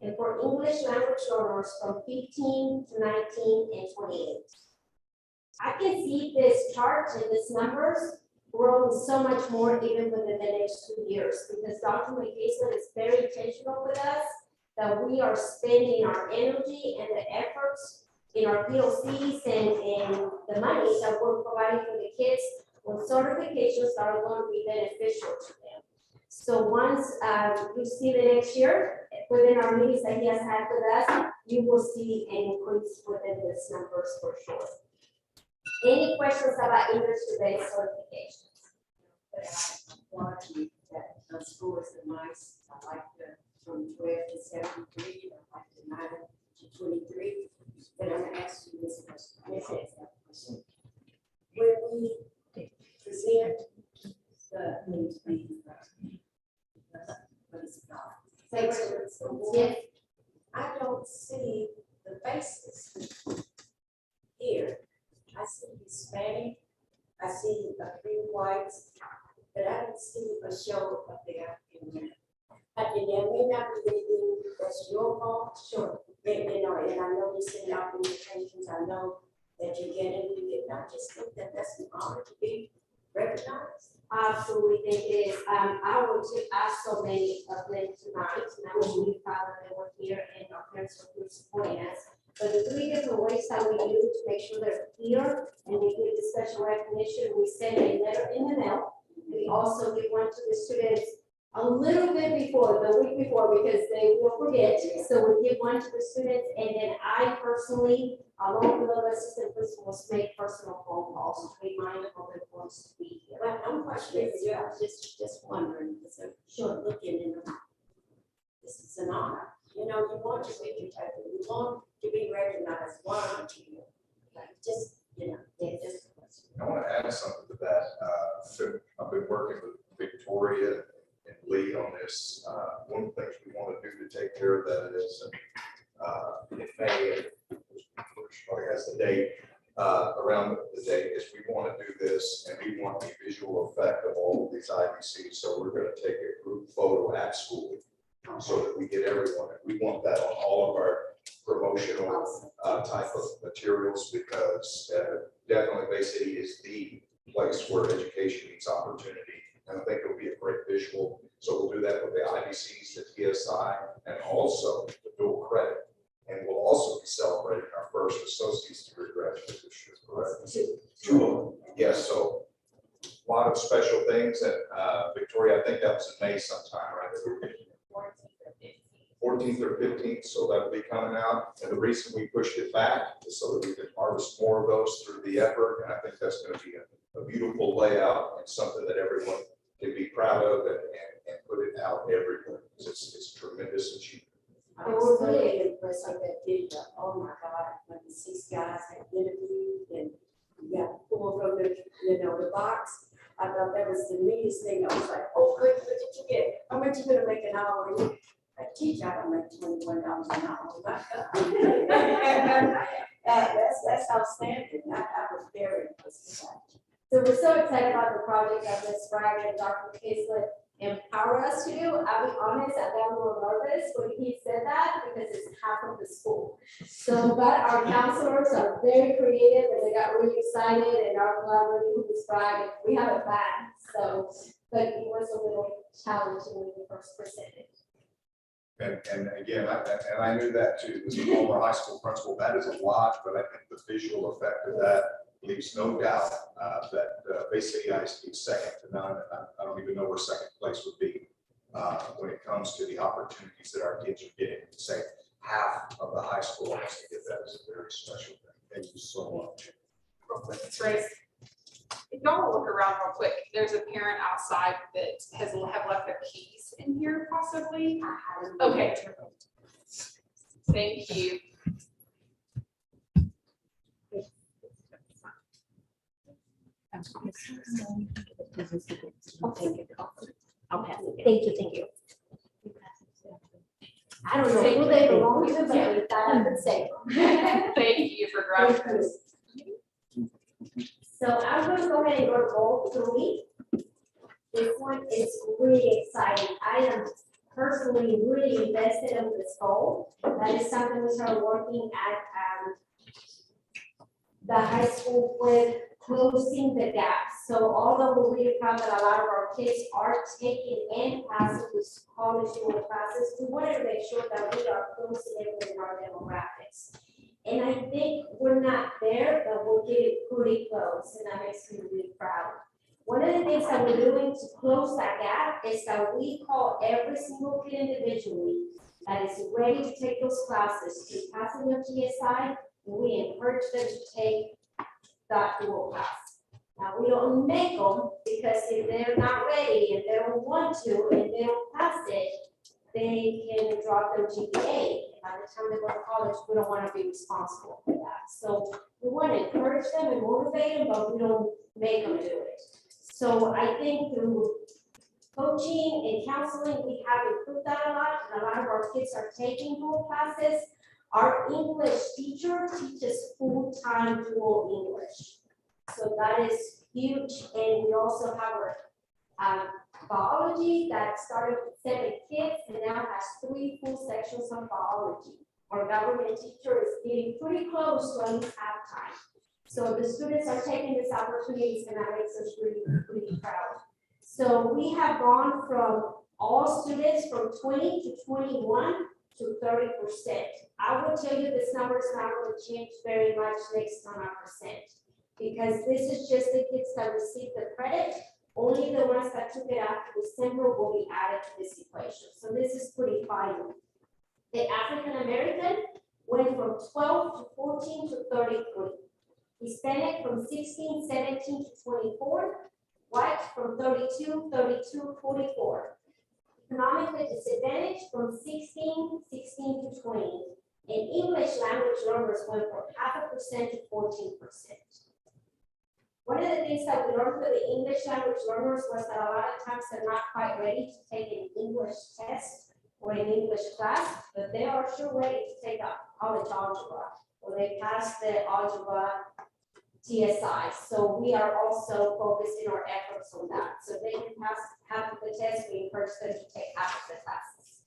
And for English language learners, from 15 to 19 and 28. I can see this chart and these numbers growing so much more even within the next 2 years, because Dr. McCaslin is very intentional with us that we are spending our energy and the efforts in our POCs and the money that we're providing for the kids with certifications that are going to be beneficial to them. So once you see the next year within our meetings that he has had with us, you will see an increase within these numbers for sure. Any questions about industry-based certifications? Quality that the scores are nice. I like the from 12 to 73. I like the 9 to 23. but I'm gonna ask you this question. Let me ask that question. When we present the what is it called? If I don't see the faces here, I see Hispanic, I see a few whites, but I don't see a show of the African American. And there may not be anything that's your fault, sure, and I know you send out invitations, I know that you're getting, I just think that that's an honor to be recognized. I absolutely think it is. I want to ask so many of them tonight, and I was really proud that they were here and our parents were here supporting us. But the 3 different ways that we do to make sure they're here and they get the special recognition, we send a letter in the mail. We also give one to the students a little bit before, the week before, because they will forget. So we give one to the students, and then I personally, along with the assistant principals, make personal phone calls to remind them of the importance to be here. Well, I'm questioning, yeah, just wondering, because I'm sure looking in the, this is an honor. You know, you want to be protected, you want to be recognized, why aren't you? Like, just, you know, just a question. I want to add something to that. So I've been working with Victoria and Lee on this. One of the things we want to do to take care of that is in May, which probably has the date, around the date, is we want to do this and we want the visual effect of all of these IBCs. So we're going to take a group photo at school so that we get everyone. We want that on all of our promotional type of materials, because definitely Bay City is the place where education meets opportunity. And I think it'll be a great visual. So we'll do that with the IBCs, the TSI, and also the dual credit. And we'll also be celebrating our first associate's degree graduate this year, correct? Two of them. Yes, so a lot of special things that Victoria, I think that was in May sometime, right? 14th or 15th, so that'll be coming out. And the reason we pushed it back is so that we can harvest more of those through the effort. And I think that's going to be a beautiful layout and something that everyone can be proud of and put it out everywhere. It's a tremendous achievement. I was really impressed with that video. Oh my God, when the 6 guys had interviewed and you got pulled from the, the box. I thought that was the neatest thing. I was like, oh, good, what did you get? How much you gonna make an hour? I teach, I don't make $21 an hour. That's outstanding. I was very impressed with that. So we're so excited about the project that Ms. Bragg and Dr. Casely empower us to do. I'll be honest, I got a little nervous when he said that because it's half of the school. So, but our counselors are very creative and they got really excited, and our collaborator, Ms. Bragg, we have a plan. So, but it was a little challenging when we first presented. And again, I knew that too, as a former high school principal, that is a lot, but I think the visual effect of that leaves no doubt that Bay City ISD is second to none. I don't even know where second place would be when it comes to the opportunities that our kids are getting. Say half of the high school has to get that is a very special thing. Thank you so much. Real quick, it's Grace. If y'all will look around real quick, there's a parent outside that have left their keys in here possibly. Okay. Thank you. I'll pass it. Thank you. I don't know who they belong to, but we thought I would say. Thank you for grabbing this. So I'm going to go ahead and go to goal 3. This one is really exciting. I am personally really invested in this goal. That is something we started working at the high school with closing the gap. So although we're really proud that a lot of our kids are taking in classes with college level classes, we wanted to make sure that we are closing it within our demographics. And I think we're not there, but we're getting pretty close, and that makes me really proud. One of the things that we're doing to close that gap is that we call every single kid individually that is ready to take those classes to passing their TSI, and we encourage them to take that dual class. Now, we don't make them, because if they're not ready and they don't want to and they don't pass it, they can drop their GPA. By the time they go to college, we don't want to be responsible for that. So we want to encourage them and motivate them, but we don't make them do it. So I think through coaching and counseling, we have improved that a lot, and a lot of our kids are taking dual classes. Our English teacher teaches full-time dual English. So that is huge, and we also have our biology that started with 7 kids and now has 3 full sections on biology. Our government teacher is getting pretty close to at least half time. So the students are taking this opportunity, and that makes us really proud. So we have gone from all students from 20 to 21 to 30%. I will tell you this number is not going to change very much next on our percent, because this is just the kids that receive the credit. Only the ones that took it after December will be added to this equation. So this is pretty final. The African American went from 12 to 14 to 33. Hispanic from 16, 17 to 24. White from 32, 44. Economically disadvantaged from 16 to 20. And English language learners went from 0.5% to 14%. One of the things that we learned for the English language learners was that a lot of times they're not quite ready to take an English test or an English class, but they are sure ready to take a college algebra, or they pass the algebra TSI. So we are also focusing our efforts on that. So they can pass half of the test, we encourage them to take half of the classes.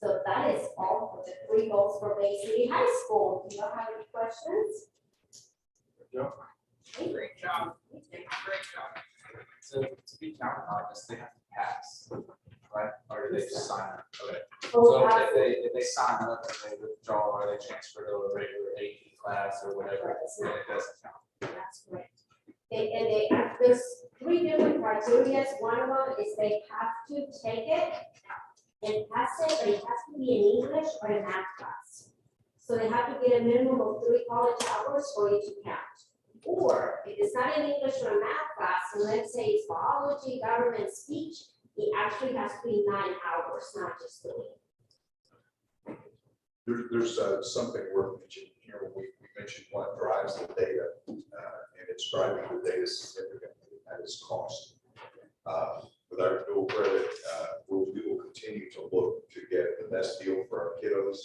So that is all for the 3 goals for Bay City High School. Do you have any questions? Great job. Great job. So to be counted on this, they have to pass, right? Or do they just sign up? Okay. Oh, So absolutely. if they sign up and they withdraw or they transfer to a regular AP class or whatever, then it doesn't count. That's correct. There's 3 different criteria. One of them is they have to take it and pass it, but it has to be in English or in math class. So they have to get a minimum of 3 college hours for it to count. Or if it's not in English or a math class, and let's say it's biology, government, speech, it actually has to be 9 hours, not just 3. There's something worth mentioning here when we mentioned what drives the data, and it's driving the data significantly, and that is cost. With our dual credit, we will continue to look to get the best deal for our kiddos,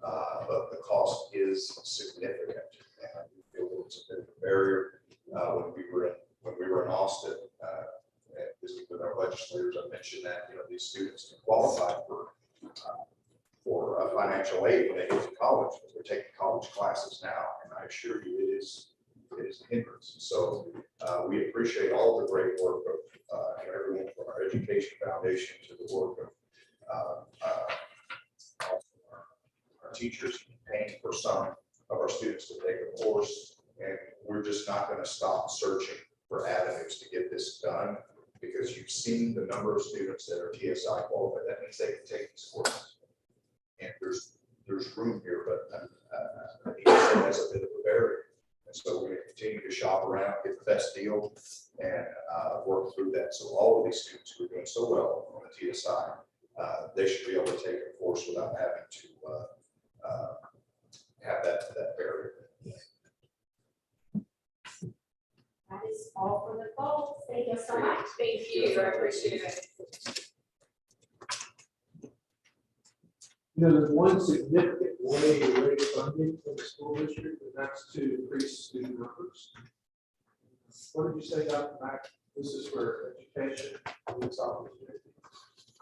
but the cost is significant, and we feel it's a bit of a barrier. When we were in Austin, and visiting with our legislators, I mentioned that these students can qualify for financial aid when they get to college, because they're taking college classes now, and I assure you it is a hindrance. So we appreciate all the great work of everyone from our education foundation to the work of our teachers paying for some of our students to take a course, and we're just not going to stop searching for avenues to get this done, because you've seen the number of students that are TSI qualified. That means they can take these courses, and there's room here, but that's a bit of a barrier. And so we're going to continue to shop around, get the best deal, and work through that. So all of these students who are doing so well on the TSI, they should be able to take a course without having to have that barrier. That is all for the goals. Thank you so much. Thank you. I appreciate it. There's one significant way to raise funding for the school district, and that's to increase student numbers. What did you say, Dr. Mack? This is for education. This opportunity.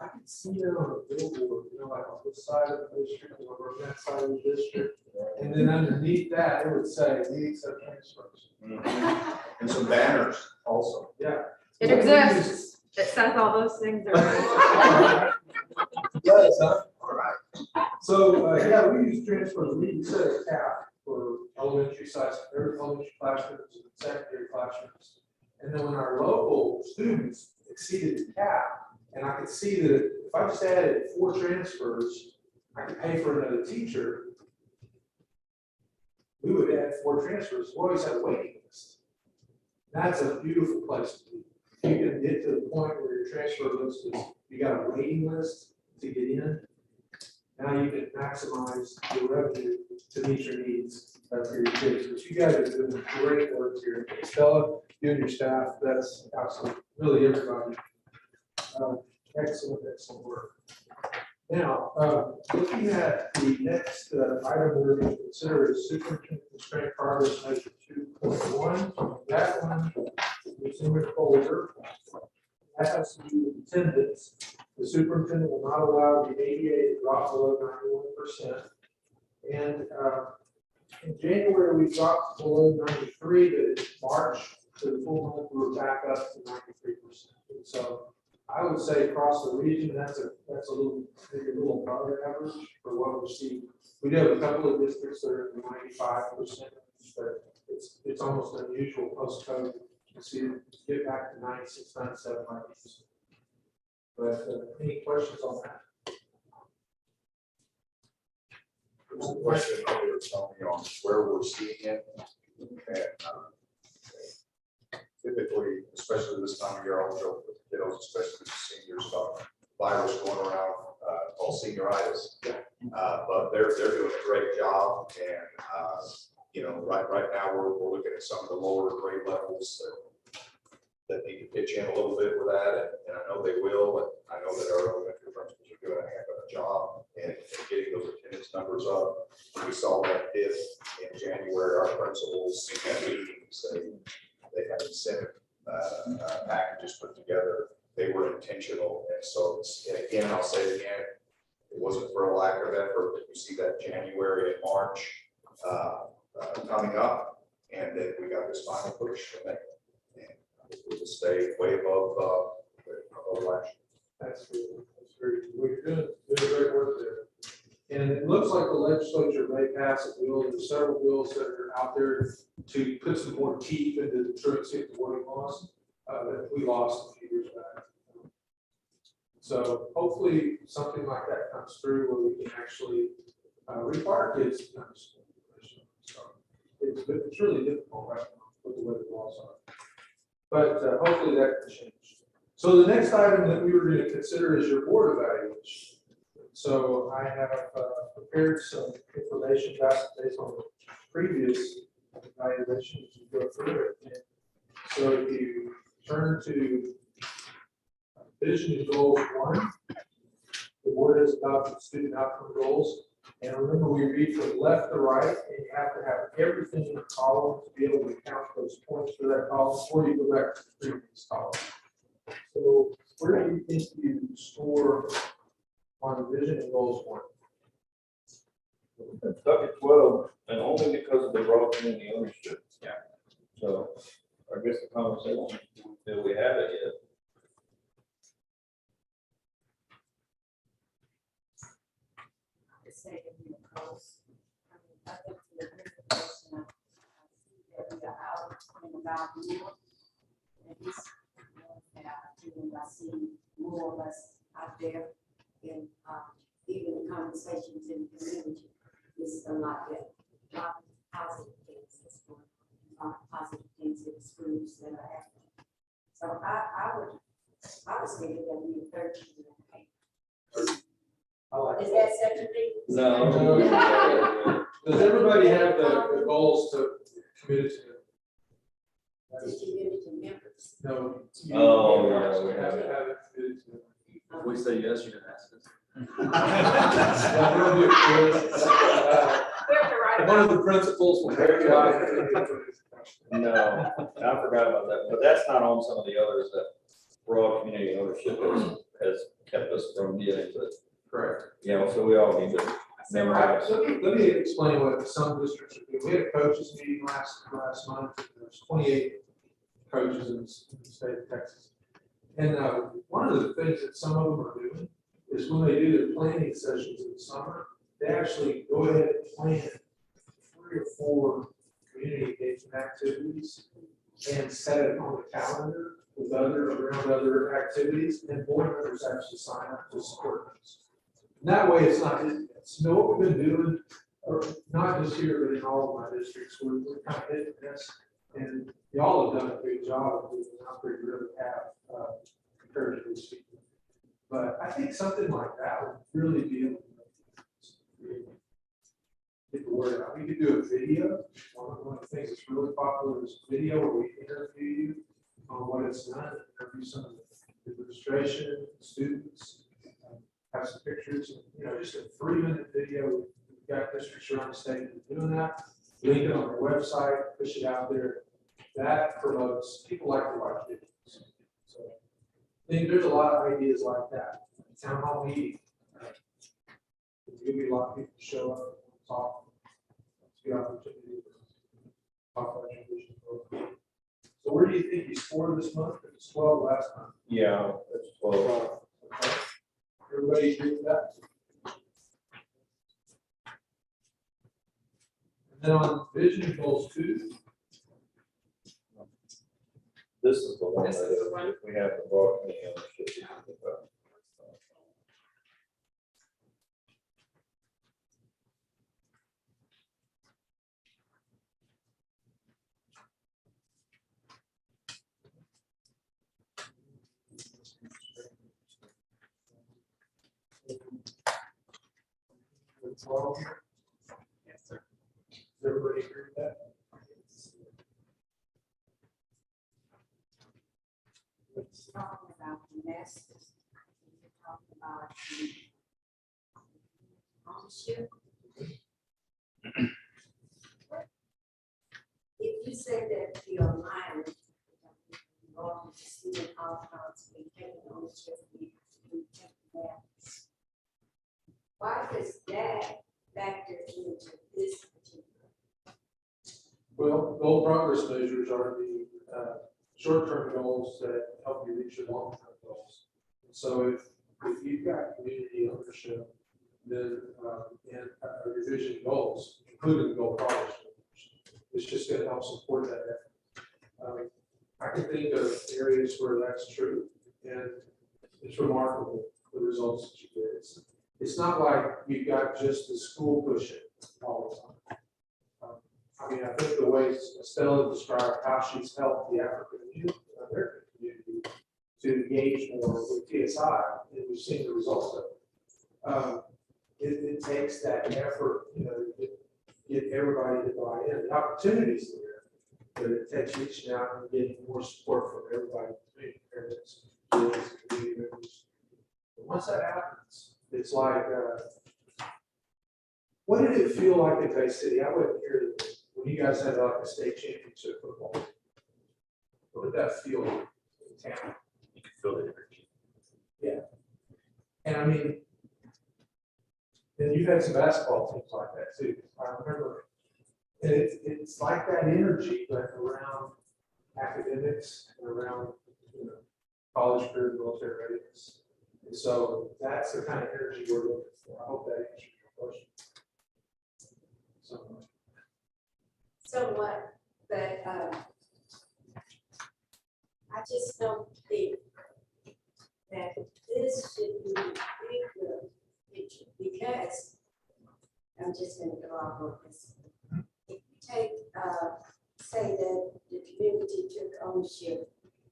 I can see it on a billboard, like on this side of the district or on that side of the district. And then underneath that, it would say, we accept transfers. And some banners also. Yeah. It exists. It says all those things. Yes, huh? All right. So, yeah, we use transfers. We set a cap for elementary size, or elementary classrooms and secondary classrooms. And then when our local students exceeded the cap, and I could see that if I just added 4 transfers, I could pay for another teacher. We would add 4 transfers. We always had a waiting list. That's a beautiful place to be. If you can get to the point where your transfer list is, you got a waiting list, to get in. Now you can maximize your revenue to meet your needs for your kids. But you guys are doing great work here. Stella, you and your staff, that's absolutely, really everybody. Excellent work. Now, looking at the next item we're going to consider is superintendent constraint progress measure 2.1. That one is in your folder. That has to do with attendance. The superintendent will not allow the ADA to drop below 91%. And in January, we dropped below 93, but in March, to the full month, we were back up to 93%. And so I would say across the region, that's a little, maybe a little above average for what we're seeing. We do have a couple of districts that are at 95%, but it's almost unusual post-COVID to see it get back to 96, 97, 90%. But any questions on that? There's a question earlier, Tony, on where we're seeing it. And typically, especially this time of year, I'll joke with the kiddos, especially the seniors, about virus going around called senioritis. But they're doing a great job, and you know, right now we're looking at some of the lower grade levels that need to pitch in a little bit with that, and I know they will, but I know that our elementary principals are doing a heck of a job in getting those attendance numbers up. We saw that dip in January. Our principals in that meetings, they had incentive packages put together. They were intentional, and so and again, I'll say it again, it wasn't for a lack of effort that we see that January and March coming up, and then we got this final push from that. We will stay way above last year. That's very, we're doing great work there. And it looks like the legislature may pass a bill. There's several bills that are out there to put some more teeth into the truant safety warning laws that we lost a few years back. So hopefully something like that comes through where we can actually require kids to come to school. So it's really difficult right now with the way the laws are. But hopefully that can change. So the next item that we were going to consider is your board evaluation. So I have prepared some information based on the previous evaluation as you go through it. And so if you turn to vision and goals 1, the board has adopted student outcome goals. And remember, we read from left to right, and you have to have everything in the column to be able to count those points for that column before you go back to the previous column. So where do you think you score on vision and goals 1? Stuck at 12, and only because of the raw community ownership. Yeah. So I guess the conversation, do we have it yet? I think the information that we are out and about more, and this that I see more or less out there in even the conversations in the community is a lot of positive things that's going on, positive things in the schools that are happening. So I would say that we are 13 and 8. Is that such a thing? No. Does everybody have the goals to commit to? Just community members. No. Oh, yeah, we have it committed to. If we say yes, you're gonna ask us. Yeah, we'll do it. We have to write One about of the principals will take you out. No, I forgot about that, but that's not on some of the others that broad community ownership has kept us from getting to. Correct. You know, so we all need to memorize. Let me explain what some districts are doing. We had a coaches meeting last month. There's 28 coaches in the state of Texas. And one of the things that some of them are doing is when they do their planning sessions in the summer, they actually go ahead and plan 3 or 4 community engagement activities and set it on the calendar with around other activities, and board members actually sign up to support those. And that way it's not, it's what we've been doing, or not just here, but in all of my districts, we're kind of hitting this, and y'all have done a good job of doing how we really have comparatively speaking. But I think something like that would really be able to get the word out. We could do a video. One of the things that's really popular is video where we interview you on what it's done, interview some of the administration, students, have some pictures, just a 3-minute video. We've got districts around the state that are doing that. Link it on our website, push it out there. That promotes, people like to watch videos. So I think there's a lot of ideas like that. Town hall meeting. There'll be a lot of people to show up and talk. It's a good opportunity to talk about your vision program. So where do you think you scored this month? It was 12 last month. Yeah, that's 12. Okay. Everybody agree with that? And then on vision goals 2. This is the one This is the that one. we have the broad community. Yes, sir. Does everybody agree with that? It's talking about the messages. It's talking about the ownership. If you say that you're aligned, or the student outcomes, we take ownership, we take that. Why does that factor into this particular? Well, goal progress measures are the short-term goals that help you reach your long-term goals. So if you've got community ownership, then and your vision goals, including the goal progress measures, it's just going to help support that effort. I can think of areas where that's true, and it's remarkable the results that you get. It's not like you've got just the school pushing all the time. I mean, I think the way Estella described how she's helped the African American community to engage more with TSI, and we've seen the results of it. It takes that effort, to get everybody to buy in. The opportunities there, but it takes reaching out and getting more support from everybody, parents, kids, community members. And once that happens, it's like, what did it feel like in Bay City? I wasn't here when you guys had like a state championship football. What did that feel like in town? You can feel the energy. Yeah. And I mean, and you've had some basketball teams like that too. I remember, and it's like that energy, but around academics and around, college career, military readiness. And so that's the kind of energy we're looking for. I hope that answers your question. Somewhat, but I just don't think that this should be a bigger picture, because I'm just gonna go off of this. If you take, say that the community took ownership,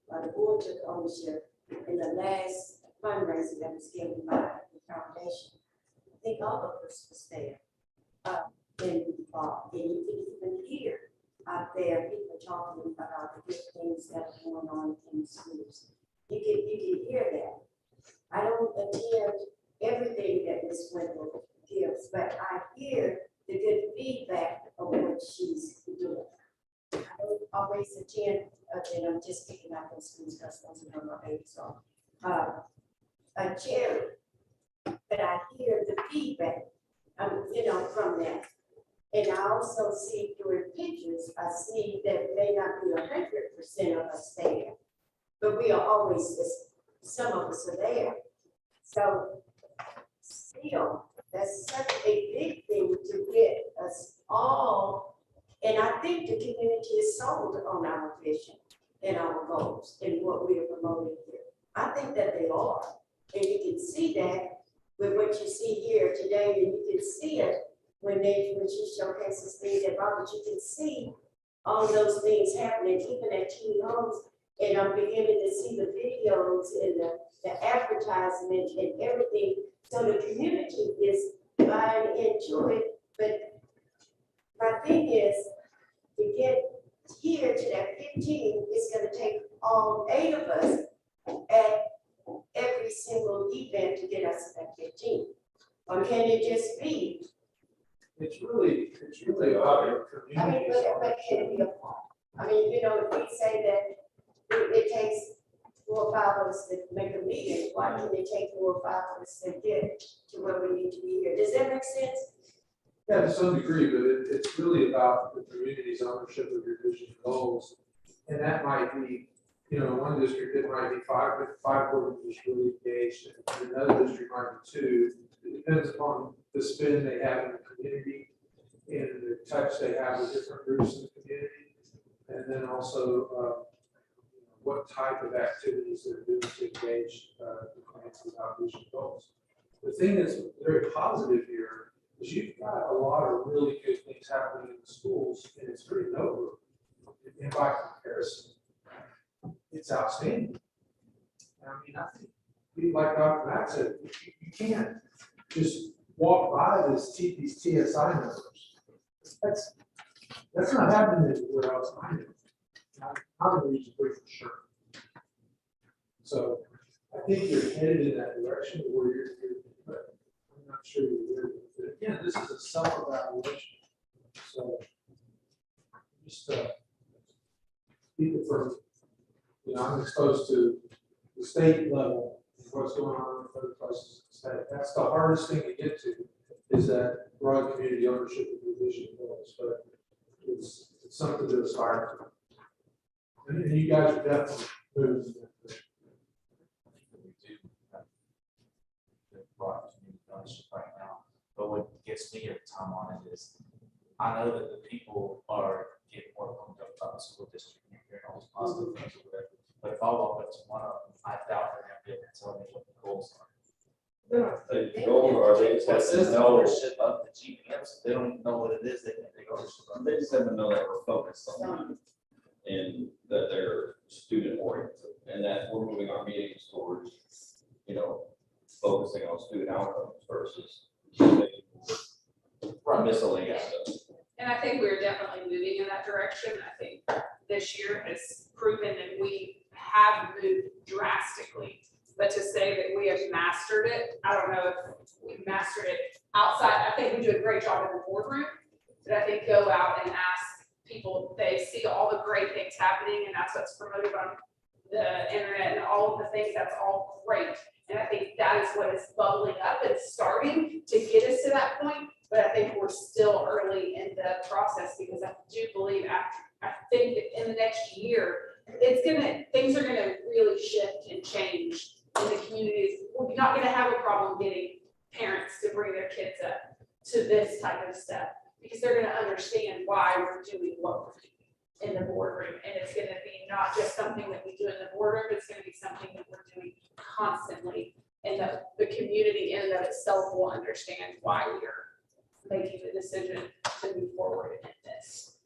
or the board took ownership in the last fundraiser that was given by the foundation, I think all of us was there. And you can even hear out there people talking about the good things that are going on in the schools. You can hear that. I don't attend everything that Ms. Wendell gives, but I hear the good feedback of what she's doing. I don't always attend, and I'm just picking up those schools because those are my babies on a cherry, but I hear the feedback, from that. And I also see through pictures, I see that may not be 100% of us there, but we are always, some of us are there. So still, that's such a big thing to get us all. And I think the community is sold on our vision and our goals and what we are promoting here. I think that they are. And you can see that with what you see here today, and you can see it when she showcases things about it. You can see all those things happening, even at teen homes. And I'm beginning to see the videos and the advertisement and everything. So the community is buying into it. But my thing is, to get here to that 15, it's gonna take all 8 of us at every single event to get us to that 15. Or can it just be? It's really about your I mean, community. but can it be a part? I mean, you know, if we say that it takes 4 or 5 of us to make a meeting, why can't it take 4 or 5 of us to get to where we need to be here? Does that make sense? Yeah, to some degree, but it's really about the community's ownership of your vision and goals. And that might be, you know, one district, it might be 5 board members really engaged, and another district might be 2. It depends upon the spin they have in the community and the touch they have with different groups in the community. And then also, what type of activities they're doing to engage the clients without vision goals. The thing that's very positive here is you've got a lot of really good things happening in the schools, and it's very noteworthy. And by comparison, it's outstanding. I mean, I think, like Dr. Matt said, you can't just walk by these TSI numbers. That's not happening anywhere else. I'm a region for sure. So I think you're headed in that direction where you're but I'm not sure you're there. But again, this is a self-evaluation. So just people from, you know, I'm exposed to the state level, what's going on in other places in the state. That's the hardest thing to get to, is that broad community ownership of your vision goals. But it's something to aspire to. And you guys are definitely moving in that direction. Right now, but what gets me every time on it is I know that the people are getting more pumped up about the school district and hearing all these positive things or whatever. But if I walk up to one of them, I doubt they're gonna be able to tell me what the goals are. The goals are, they just have to know, Ownership of the GPMs, they don't even know what it is, they can't take ownership of it. they just have to know that we're focused on it and that they're student oriented and that we're moving our meetings towards, you know, focusing on student outcomes versus miscellaneous stuff. And I think we're definitely moving in that direction. I think this year has proven that we have moved drastically. But to say that we have mastered it, I don't know if we've mastered it outside. I think we do a great job in the boardroom, but I think go out and ask people, they see all the great things happening, and that's what's promoted on the internet and all of the things, that's all great. And I think that is what is bubbling up and starting to get us to that point. But I think we're still early in the process, because I do believe I think that in the next year, things are gonna really shift and change in the communities. We're not gonna have a problem getting parents to bring their kids up to this type of stuff, because they're gonna understand why we're doing what we're doing in the boardroom. And it's gonna be not just something that we do in the boardroom, but it's gonna be something that we're doing constantly. And the community in and of itself will understand why we're making the decision to move forward in this.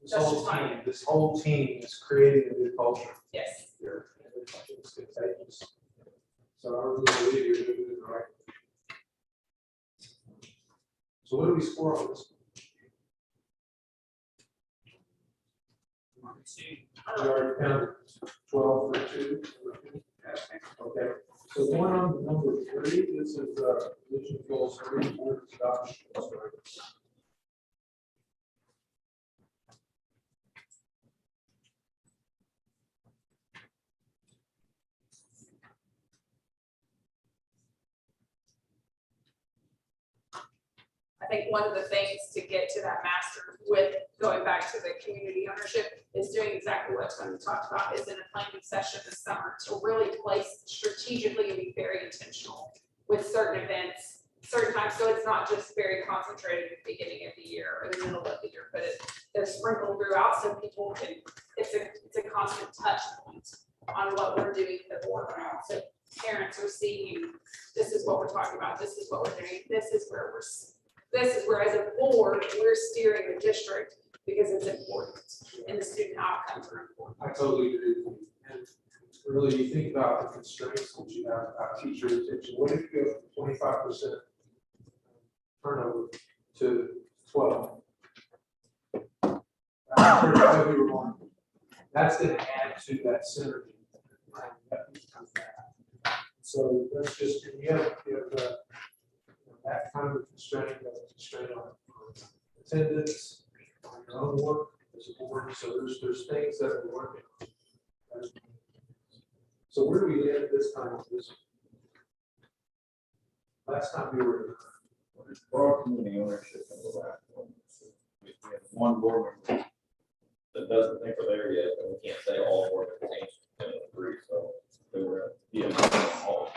This whole team is creating a new culture Yes. here. And it's contagious. So I really believe you're doing it right. So what do we score on this? We already counted 12 for 2. Okay. So going on to number 3, this is vision goals 3 board adoption. I think one of the things to get to that master with going back to the community ownership is doing exactly what Tony talked about, is in a planning session this summer to really place strategically and be very intentional with certain events, certain times. So it's not just very concentrated at the beginning of the year or the middle of the year, but they're sprinkled throughout so people can, it's a constant touch point on what we're doing at the board now. So parents are seeing, this is what we're talking about, this is what we're doing, this is where as a board, we're steering the district because it's important and the student outcomes are important. I totally agree with you. And really, you think about the constraints that you have about teacher retention. What if you go 25% turnover to 12? That's going to add to that synergy. So that's just, you have that kind of constraint, on attendance, on your own work as a board. So there's things that we're working on. So where do we land this time? Last time we were. Broad community ownership in the last one. We have one board member that doesn't think we're there yet, and we can't say all board members can agree, so they were, all.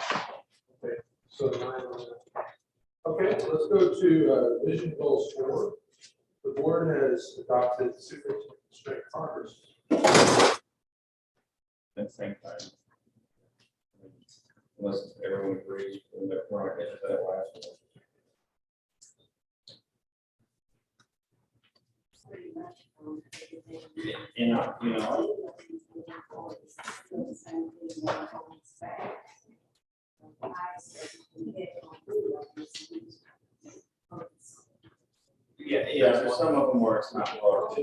Okay, so 9 on that. Okay, let's go to vision goals 4. The board has adopted superintendent constraint progress. At the same time. Unless everyone agrees, and we're not getting to that last one. And yeah, so some of them where it's not hard.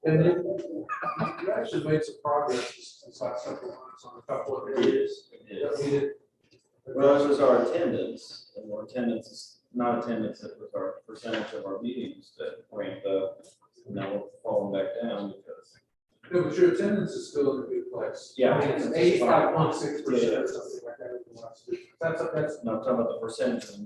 And then you actually made some progress since last couple of months on a couple of areas that we did. Well, this was our attendance, and our attendance is not attendance, it was our percentage of our meetings that ramped up. Now we're falling back down because. No, but your attendance is still in a good place. Yeah. I mean, it's 85.6% or something like that over the last week. That's. No, I'm talking about the percentage of the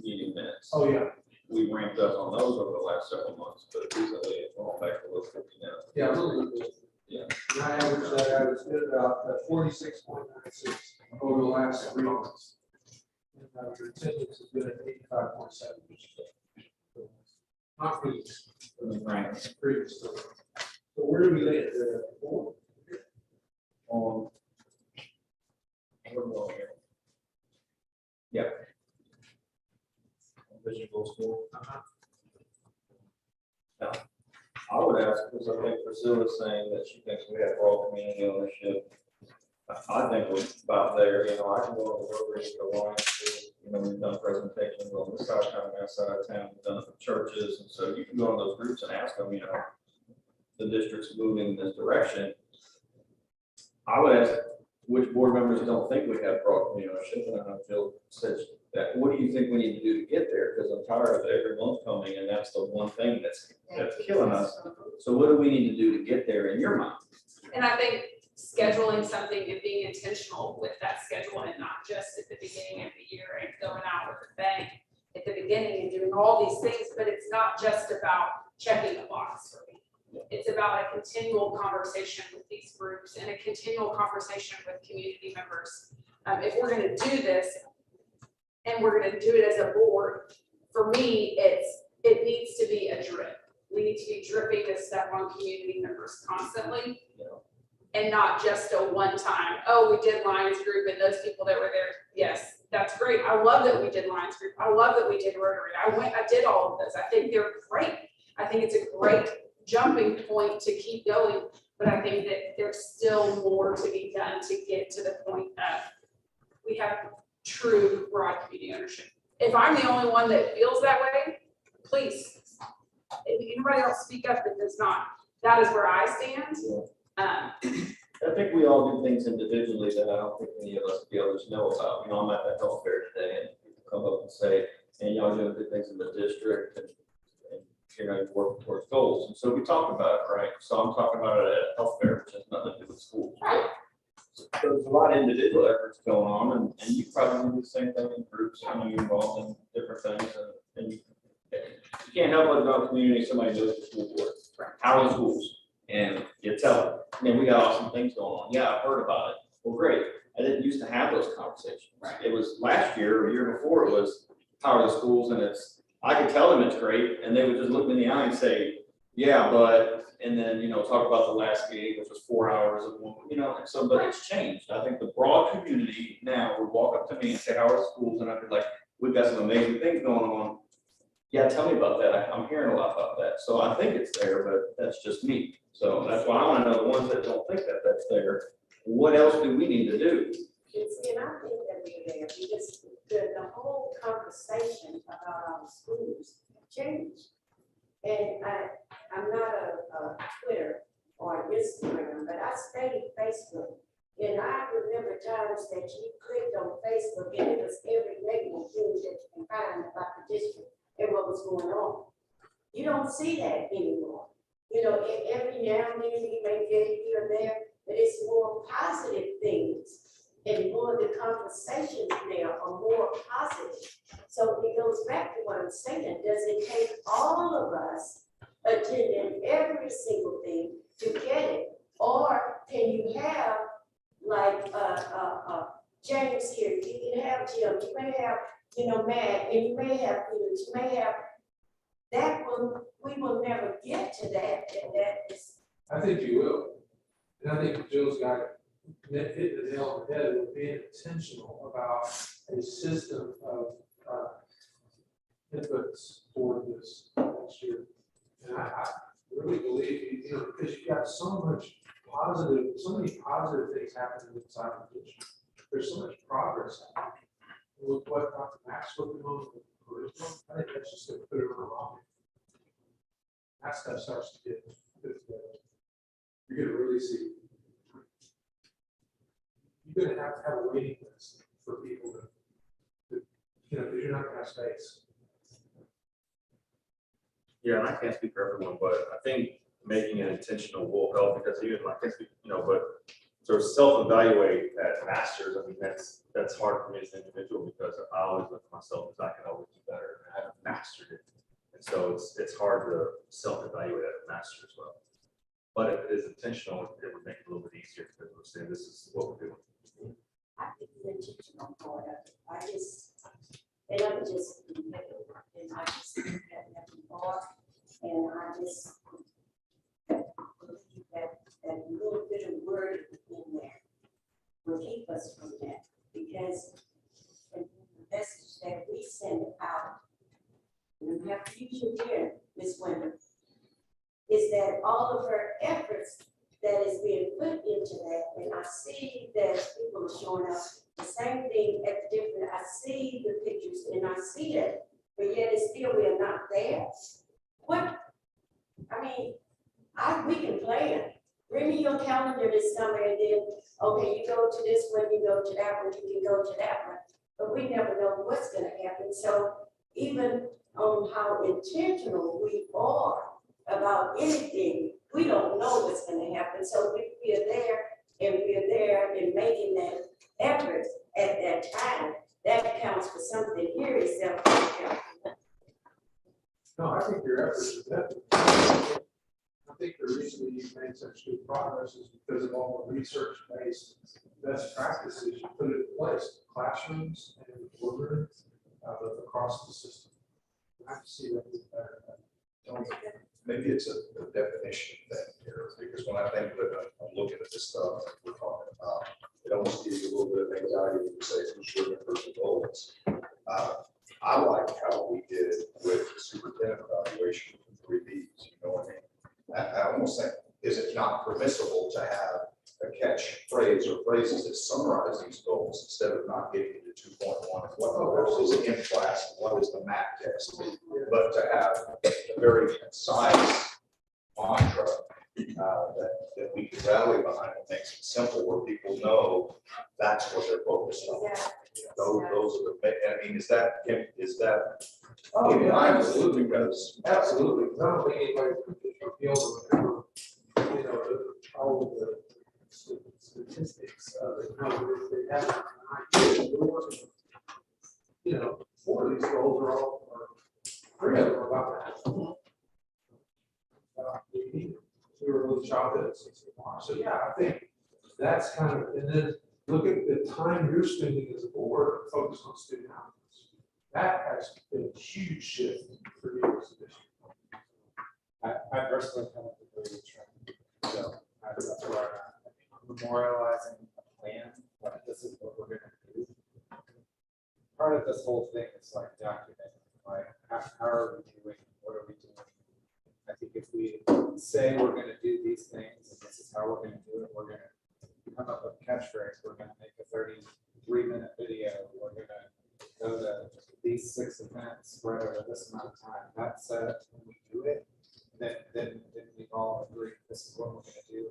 meeting minutes. Oh, yeah. We ramped up on those over the last several months, but recently it's all back to low 50 now. Yeah, a little bit. Yeah. And I averaged about 46.96 over the last 3 months. And your attendance has been at 85.7%. Not previous. Right. Previous. So where do we land there? Yeah. Vision goals 4. Now, I would ask, because I think Priscilla's saying that she thinks we have broad community ownership. I think we're about there, I can go on the road and go on, we've done presentations on this side of town, that side of town, we've done it for churches, and so you can go on those groups and ask them, the district's moving in this direction. I would ask which board members don't think we have broad community ownership, and I know Jill said that, what do you think we need to do to get there? Because I'm tired of every month coming, and that's the one thing that's killing us. So what do we need to do to get there in your mind? And I think scheduling something and being intentional with that schedule and not just at the beginning of the year and going out with a bang at the beginning and doing all these things, but it's not just about checking the box for me. It's about a continual conversation with these groups and a continual conversation with community members. If we're going to do this and we're going to do it as a board, for me, it needs to be a drip. We need to be dripping this stuff on community members constantly. And not just a one-time, oh, we did Lions Group and those people that were there. Yes, that's great. I love that we did Lions Group. I love that we did Rotary. I did all of those. I think they're great. I think it's a great jumping point to keep going. But I think that there's still more to be done to get to the point of we have true broad community ownership. If I'm the only one that feels that way, please, if anybody else speak up that does not. That is where I stand. I think we all do things individually that I don't think any of us the others know about. I'm at that health fair today and people come up and say, and y'all doing good things in the district and working towards goals. And so we talk about it, right? So I'm talking about it at a health fair, which has nothing to do with schools. So there's a lot of individual efforts going on and you probably do the same thing in groups. I know you're involved in different things and you can't help but about community. Somebody knows the school board. How are the schools? And you tell them, man, we got awesome things going on. Yeah, I've heard about it. Well, great. I didn't used to have those conversations. Right. It was last year or year before, it was how are the schools, and I could tell them it's great, and they would just look me in the eye and say, yeah, but, and then, talk about the last gig, which was 4 hours of one, and so, but it's changed. I think the broad community now would walk up to me and say, how are the schools? And I'd be like, we've got some amazing things going on. Yeah, tell me about that. I'm hearing a lot about that. So I think it's there, but that's just me. So that's why I want to know the ones that don't think that that's there. What else do we need to do? And I think that we're there because the whole conversation about our schools changed. And I'm not a Twitter or Instagram, but I studied Facebook. And I remember times that you clicked on Facebook and it was every negative thing that you can find about the district and what was going on. You don't see that anymore. You know, every now and then you may get it here or there, but it's more positive things. And more of the conversations there are more positive. So it goes back to what I'm saying. Does it take all of us attending every single thing to get it? Or can you have like James here, you can have Jim, you may have, Matt, and you may have Peters, you may have that one, we will never get to that, and that is. I think you will. And I think Jill's got it hit the nail on the head with being intentional about a system of inputs for this next year. And I really believe, because you've got so many positive things happening inside the district. There's so much progress happening. With what Dr. Max working on with curriculum, I think that's just going to put it on a rocket. That stuff starts to get put together. You're going to really see. You're going to have a waiting list for people to because you're not going to have space. Yeah, and I can't speak for everyone, but I think making it intentional will help because even I can't speak, but sort of self-evaluate at masters. I mean, that's hard for me as an individual because I always look at myself as I can always do better. And I haven't mastered it, and so it's hard to self-evaluate at a master as well. But if it is intentional, it would make it a little bit easier because we're saying this is what we're doing. I think the intentional part of it. I just think that before, and I just believe that little bit of word in there will keep us from that, because the message that we send out, and we have to use your ear, Ms. Wendell, is that all of her efforts that is being put into that, and I see that people are showing up the same thing at the different, I see the pictures and I see it, but yet it's still we are not there. What, I mean, we can plan. Bring me your calendar this summer and then, okay, you go to this one, you go to that one, you can go to that one, but we never know what's gonna happen. So even on how intentional we are about anything, we don't know what's going to happen. So if we are there and making that effort at that time, that counts for something. Here is self. No, I think your efforts is that. I think the reason you've made such good progress is because of all the research-based best practices you put in place, classrooms and the boardroom, across the system. I have to see that better. Maybe it's a definition thing here, because when I think that I'm looking at this stuff that we're talking about, it almost gives you a little bit of anxiety when you say who's shooting versus goals. I like how we did with the superintendent evaluation for 3 Bs. You know what I mean? I almost think, is it not permissible to have a catchphrase or phrases that summarize these goals instead of not getting into 2.1 what is in class, what is the MAC test, but to have a very concise mantra that we can rally behind and makes it simple where people know that's what they're focused on. Yeah. Those are the, I mean, is that? Oh, yeah, absolutely, because. Absolutely. I don't think anybody would be able to remember, all of the statistics of it. They have an idea. 4 of these goals are all, or 3 of them are about that. We were really chopped at 61. So yeah, I think that's kind of, and then look at the time you're spending as a board focused on student outcomes. That has been a huge shift for you as a district. I personally come up with a really trend. So that's where I'm memorializing a plan, like this is what we're gonna do. Part of this whole thing is like documenting, like how are we doing? What are we doing? I think if we say we're gonna do these things, and this is how we're gonna do it, we're gonna come up with a catchphrase, we're gonna make a 33-minute video, we're gonna go to these 6 events spread over this amount of time. That's when we do it, then we all agree, this is what we're gonna do.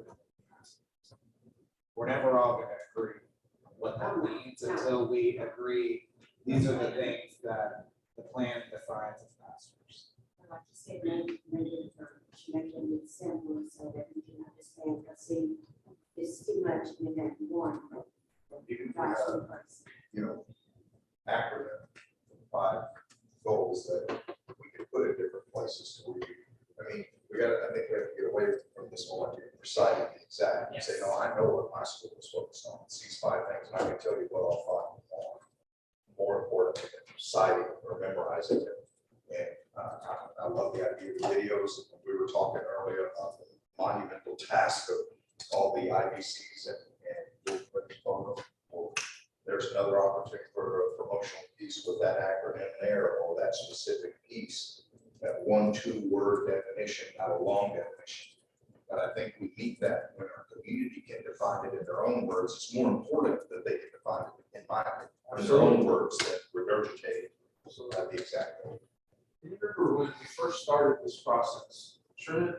We're never all gonna agree on what that means until we agree, these are the things that the plan defines as masters. I'd like to say maybe making it simple so that we can understand, because see, it's too much in that one. Even for, acronym, 5 goals that we could put in different places to review. I mean, I think we have to get away from this whole idea of reciting the exact, and say, no, I know what my school is focused on. It's these 5 things, and I can tell you what all 5 of them are. More important than reciting or memorizing it. And I love the idea of the videos. We were talking earlier about the monumental task of all the IBCs and there's another opportunity for a promotional piece with that acronym there, or that specific piece, that 1-2 word definition, not a long definition. But I think we meet that when our community can define it in their own words. It's more important that they can define it in my opinion, in their own words that regurgitate. So that's the exact goal. You remember when we first started this process, Trent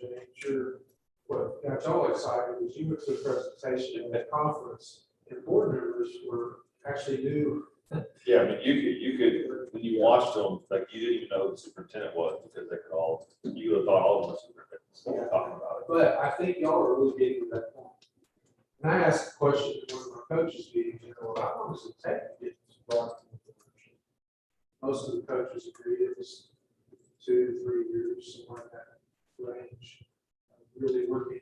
and Jane, what got y'all excited was you went to a presentation at a conference and board members were actually new. Yeah, I mean, you could, when you watched them, like, you didn't even know who the superintendent was, because they could all, you would have thought all of them were superintendents talking about it. But I think y'all are really getting to that point. And I asked a question in one of our coaches meetings, how long does it take to get this brought to the commission? Most of the coaches agreed it was 2 to 3 years, somewhere in that range. Really working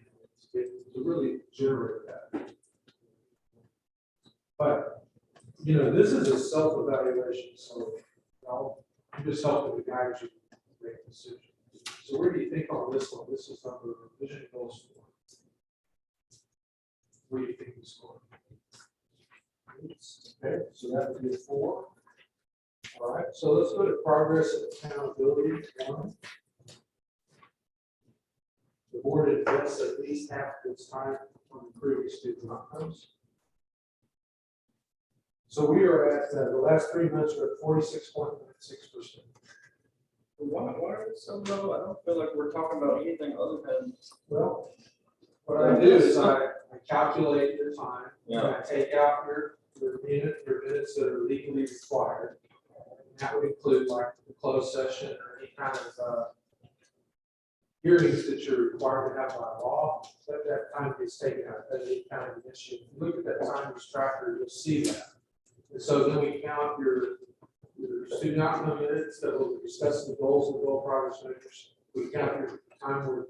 to really generate that. But, this is a self-evaluation, so I'm just helping to guide you make a decision. So where do you think on this one? This is number vision goals 4. Where do you think we score? Okay, so that would be a 4. All right, so let's go to progress and accountability. 1. The board invests at least half of its time on improving student outcomes. So we are at the last 3 months, we're at 46.96%. Why is it so low? I don't feel like we're talking about anything other than. Well, what I do is I calculate your time, and Yeah. I take out your minutes that are legally required. And that would include like the closed session or any kind of hearings that you're required to have by law. That time gets taken out as any kind of issue. If you look at that time use tracker, you'll see that. And so then we count your student outcome minutes that will discuss the goals of the goal progress measures. We count your time with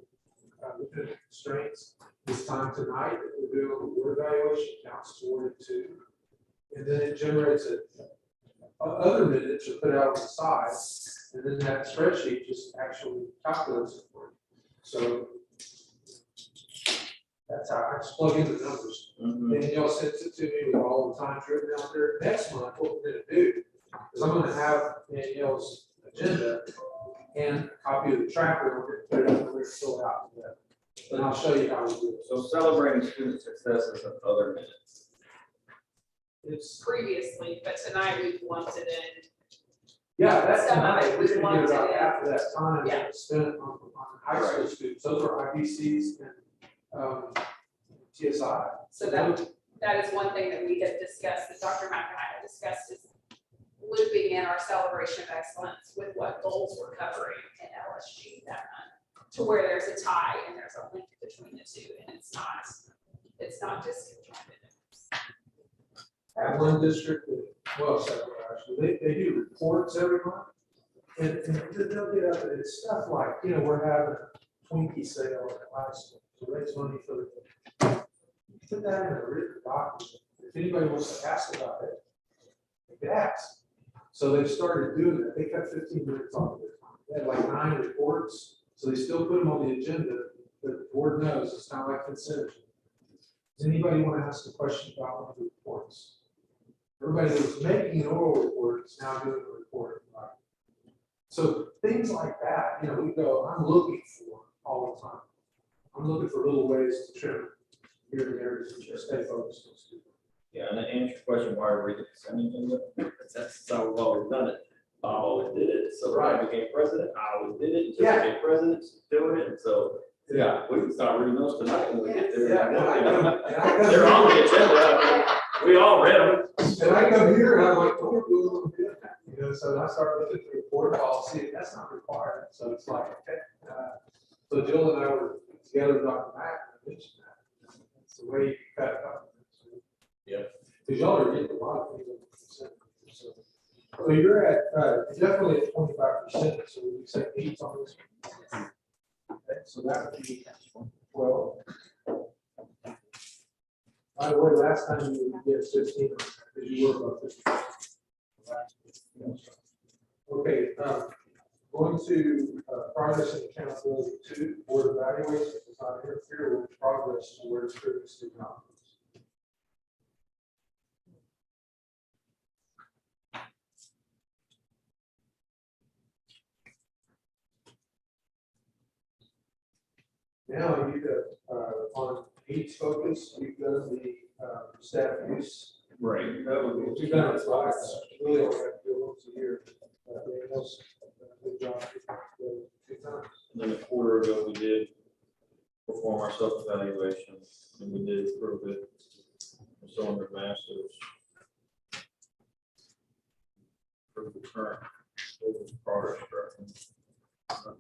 constraints. This time tonight that we're doing a board evaluation counts toward it too. And then it generates other minutes are put out on the side. And then that spreadsheet just actually calculates it for you. So that's how I just plug in the numbers. And y'all send it to me with all the times written out there. Next month, what we're gonna do is I'm gonna have Danielle's agenda and a copy of the tracker. We're gonna put it up and we're gonna fill it out together. And I'll show you how we do it. So celebrating student success is another minute. It's, Previously, but tonight we lumped it in. yeah, that's Some of tonight. it We we can want get to about do. half of that time Yeah. spent on high school students. Those are IBCs and TSI. So that is one thing that we had discussed, that Dr. Mack and I had discussed, is looping in our celebration of excellence with what goals we're covering in LSG that month, to where there's a tie and there's a link between the two, and it's not disconjointed. I have one district that, well, several actually, they do reports every month. And they'll get up, and it's stuff like, we're having a Twinkie sale at high school, to raise money for the. Put that in a written document. If anybody wants to ask about it, they can ask. So they've started doing that. They cut 15 minutes off of their time. They had like 9 reports, so they still put them on the agenda, but the board knows it's not like consent agenda. Does anybody want to ask a question about one of the reports? Everybody that was making an oral report is now doing a report. So things like that, you know, we go, I'm looking for all the time. I'm looking for little ways to trim here and there to just stay focused on students. Yeah, and to answer your question, why are we sending them? That's how we've always done it. Bob always did it, so when I became president, I always did it, until I became president, doing it, and so, yeah, we can start reading those tonight when we get there. They're on the agenda, we all read them. And I come here and I'm like, oh, we're doing a little bit. You know, so I started looking through board policy, and that's not required, so it's like, okay. So Jill and I were together with Dr. Mack, and I mentioned that. That's the way you cut it up. Yeah. Because y'all are getting a lot of things. So you're at, definitely at 25%, so we say 8 on this. Okay, so that would be 12. By the way, last time you did 15, because you were about 15. Okay, going to progress and accountability 2, board evaluates, it does not interfere with progress towards previously not. Now you got on needs focus, you've done the staff use. Right. We've done it twice. Really only have to do it once a year. Everything else, good job. 2 times. And then a quarter ago, we did perform our self-evaluation, and we did approve it. We're still under masters. For the current progress tracking.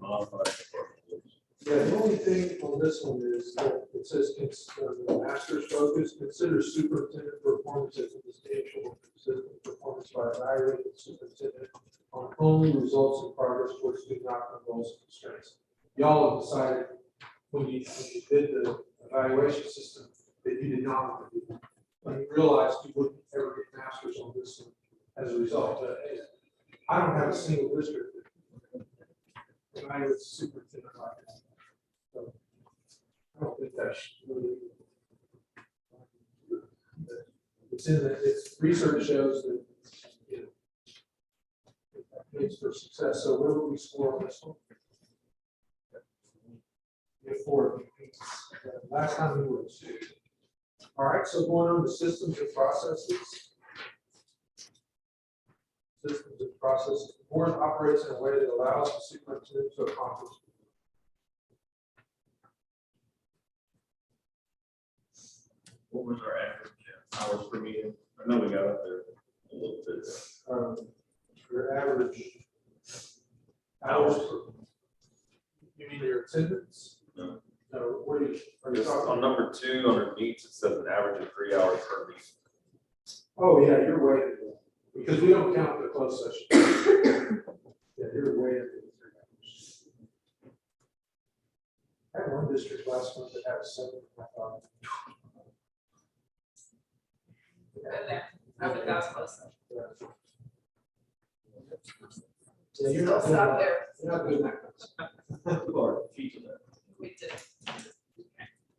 Modified. Yeah, the only thing on this one is that it says the master's focus, consider superintendent performance as a substantial consistent performance by evaluating the superintendent on only results in progress towards student outcome goals and constraints. Y'all have decided when you did the evaluation system that you did not want to do that. When you realized you wouldn't ever get masters on this one as a result. I don't have a single district that evaluates superintendent like that. So, I don't think that's really. It's in the, it's research shows that, you know, it makes for success. So where would we score on this one? We have 4. Last time we were at 2. All right, so going on to systems and processes. Systems and processes. The board operates in a way that allows the superintendent to accomplish. What was our average hours per meeting? I know we got up there a little bit. Your average hours per, you mean your attendance? No. No, what are you Just talking on about? number 2, under needs, it says an average of 3 hours per meeting. Oh, yeah, you're way, because we don't count the closed session. Yeah, you're way into the 3 hours. I had one district last month that had 7. I thought. I would that was close. Yeah, you're Still not stop there. You're not doing that. Or feet of that. We did.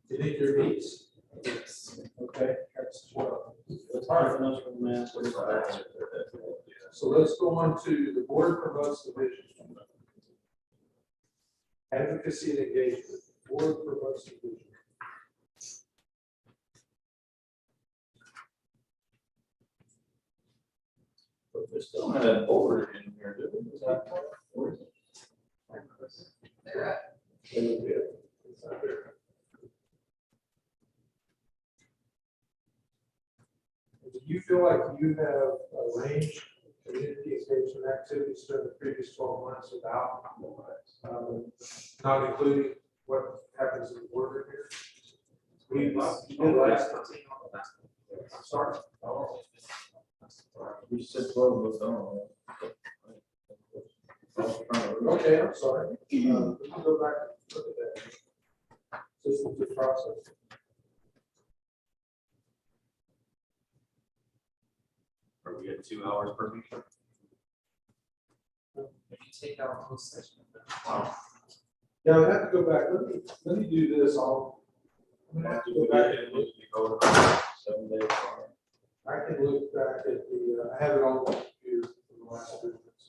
You think your needs? Okay, that's 12. It's hard for us from math. So let's go on to the board promotes the vision. Advocacy and engagement. Board promotes the vision. But we still have that board in here, do we? Is that part? Or is it? They're up. It's not there. Do you feel like you have arranged community engagement activities during the previous 12 months without, not including what happens in the board room here? We did last time. I'm sorry. We said 12 was on. Okay, I'm sorry. We can go back and look at that. Systems of process. Or we get 2 hours per meeting. If you take out closed session. Wow. Yeah, I have to go back. Let me do this. I'm gonna have to go back and look. 7 days. I can look back at the, I have it on the computer for the last 3 months.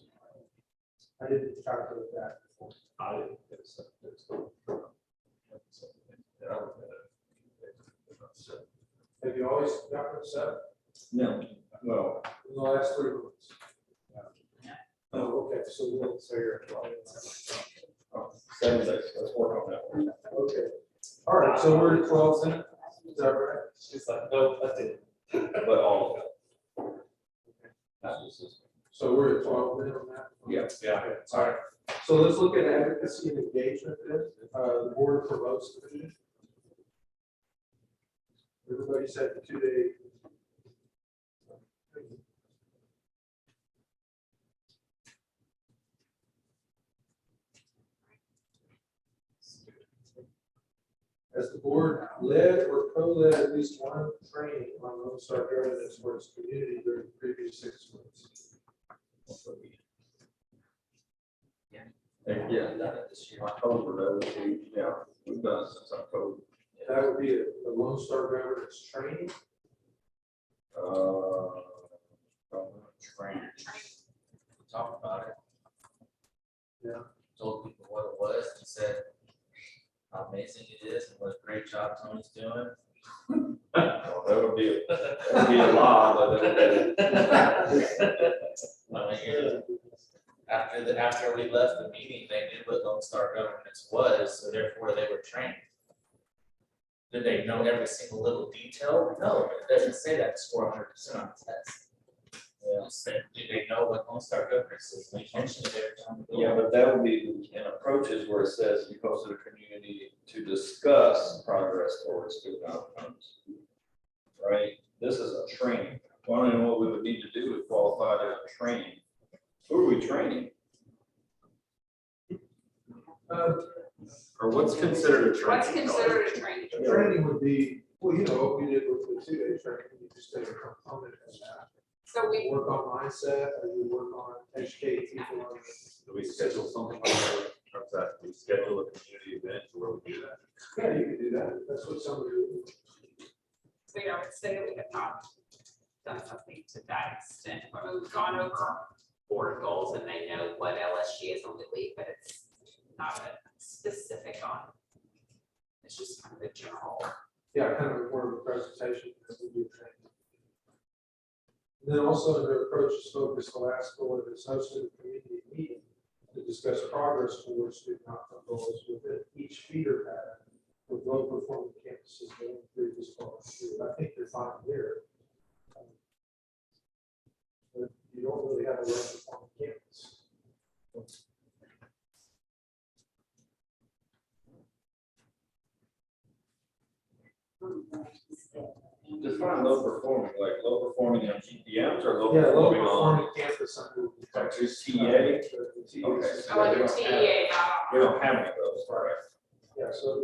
I didn't calculate that before. I didn't get a set. Have you always gotten a set No, well, in the last 3 months? Oh, okay, so you're at 12. 7 days, let's work on that one. Okay, all right, so we're at 12 then, is that right? She's like, nope, that's it. But all of it. Not just this. So we're at 12 then on that? Yeah. Okay, all right. So let's look at advocacy and engagement then. The board promotes the vision. Everybody said the 2-day. Has the board led or co-led at least one training on Lone Star governance for its community during the previous 6 months? Yeah, done it this year. October, that would be, yeah, we've done it since October. That would be a Lone Star governance training. Training. We talked about it. Yeah. Told people what it was and said how amazing it is and what a great job Tony's doing. Well, that would be a lot, but that would be. After we left the meeting, they knew what Lone Star governance was, so therefore they were trained. Did they know every single little detail? No, it doesn't say that score 100% on the test. Yeah. Did they know what Lone Star governance is? We mentioned it every time. we go. Yeah, but that would be in approaches where it says you go to the community to discuss progress towards student outcomes. Right? This is a training. I don't know what we would need to do to qualify as a training. Who are we training? Or what's considered a training? What's considered a training? Training would be, well, you know, what we did with the 2-day training, you just take a component of that. So we, Work on mindset, or you work on educating people on. Do we schedule something like that? Or is that, we schedule a community event where we do that? Yeah, you can do that. That's what somebody would do. you know, say that we have not done something to that extent, where we've gone over board goals and they know what LSG is on the week, but it's not a specific on. It's just kind of a general. Yeah, kind of more of a presentation as we do training. And then also under approach is focused, the last bullet is hosted a community meeting to discuss progress towards student outcome goals within each feeder pattern with low performing campuses going through this fall. I think you're fine there. But you don't really have a low performing campus. Define low performing, like low performing on GPMs or low Yeah, low performing on performing campus under. like just TA? Okay. Oh, under TEA. We don't have any of those, right? Yeah, so.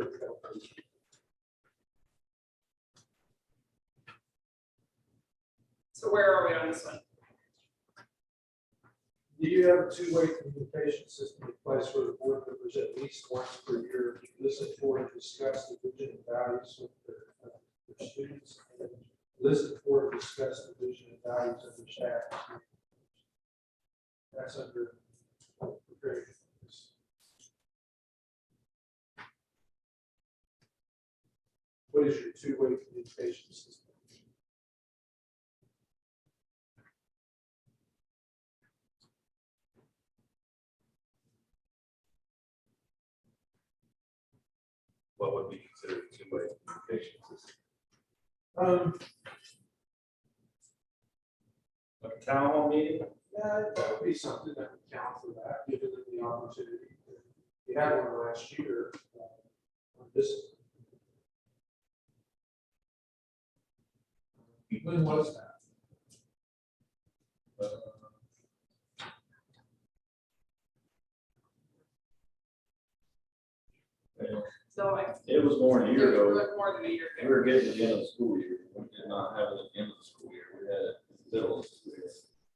So where are we on this one? Do you have a two-way communication system in place where the board members at least once per year listen for and discuss the vision and values of their students, and listen for and discuss the vision and values of their staff? That's under preparing. What is your two-way communication system? What would be considered a two-way communication system? Like a town hall meeting? Yeah, that would be something that would count for that, given them the opportunity. We had one last year. On this. When was that? So like. It was more than a year ago. More than a year We ago. were getting to the end of the school year. We did not have it at the end of the school year. We had it in the middle of the school year.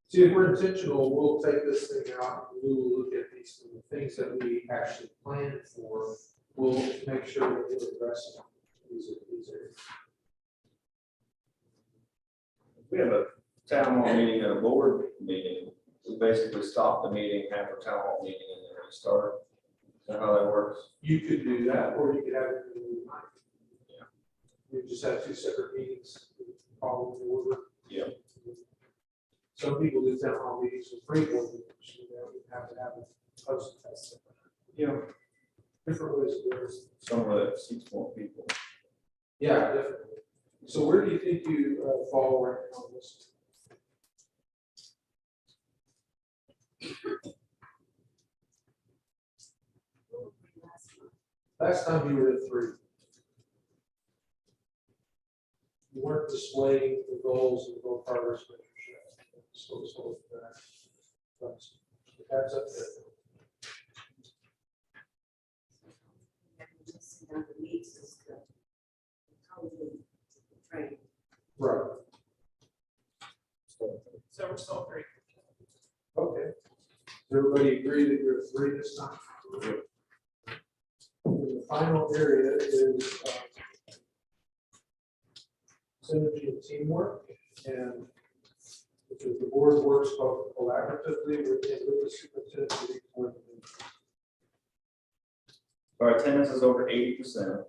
See, if we're intentional, we'll take this thing out, and we will look at these things that we actually planned for. We'll make sure that we're addressing these areas. We have a town hall meeting and a board meeting. we basically stop the meeting, have a town hall meeting, and then restart. Is that how that works? You could do that, or you could have it in the night. You just have two separate meetings, follow the order. Yeah. Some people do town hall meetings with three board members, you know, you have to have it posted. You know, different ways to do this. Some of it seats more people. Yeah, definitely. So where do you think you fall right now on this? Last time you were at 3. You weren't displaying the goals and goal progress measures. So that's up there. Right. So we're still 3. Okay. Does everybody agree that you're 3 this time? The final area is synergy and teamwork, and because the board works both collaboratively with the superintendent. Our attendance is over 80%.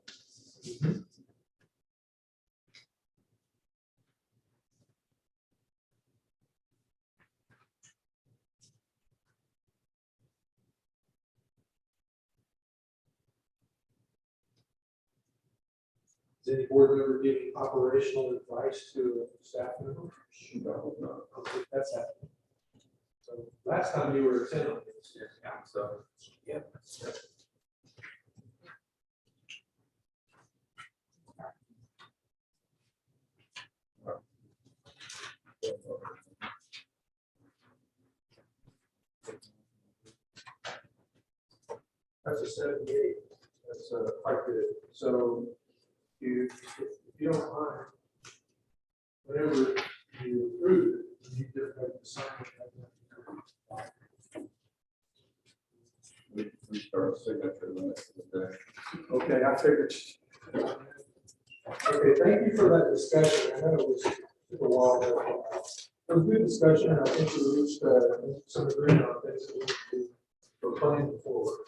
Does any board member give operational advice to a staff member? No, no. Okay, that's happening. So last time you were 10 on this. Yeah, so. Yeah. That's a 78. That's quite good. So if you don't mind, whenever you approve it, you just have to sign it. We start signature limits of the day. Okay, I figured. Okay, thank you for that discussion. I know it was took a while, but it was a good discussion, and I think we reached some agreement on things that we need to do for planning forward.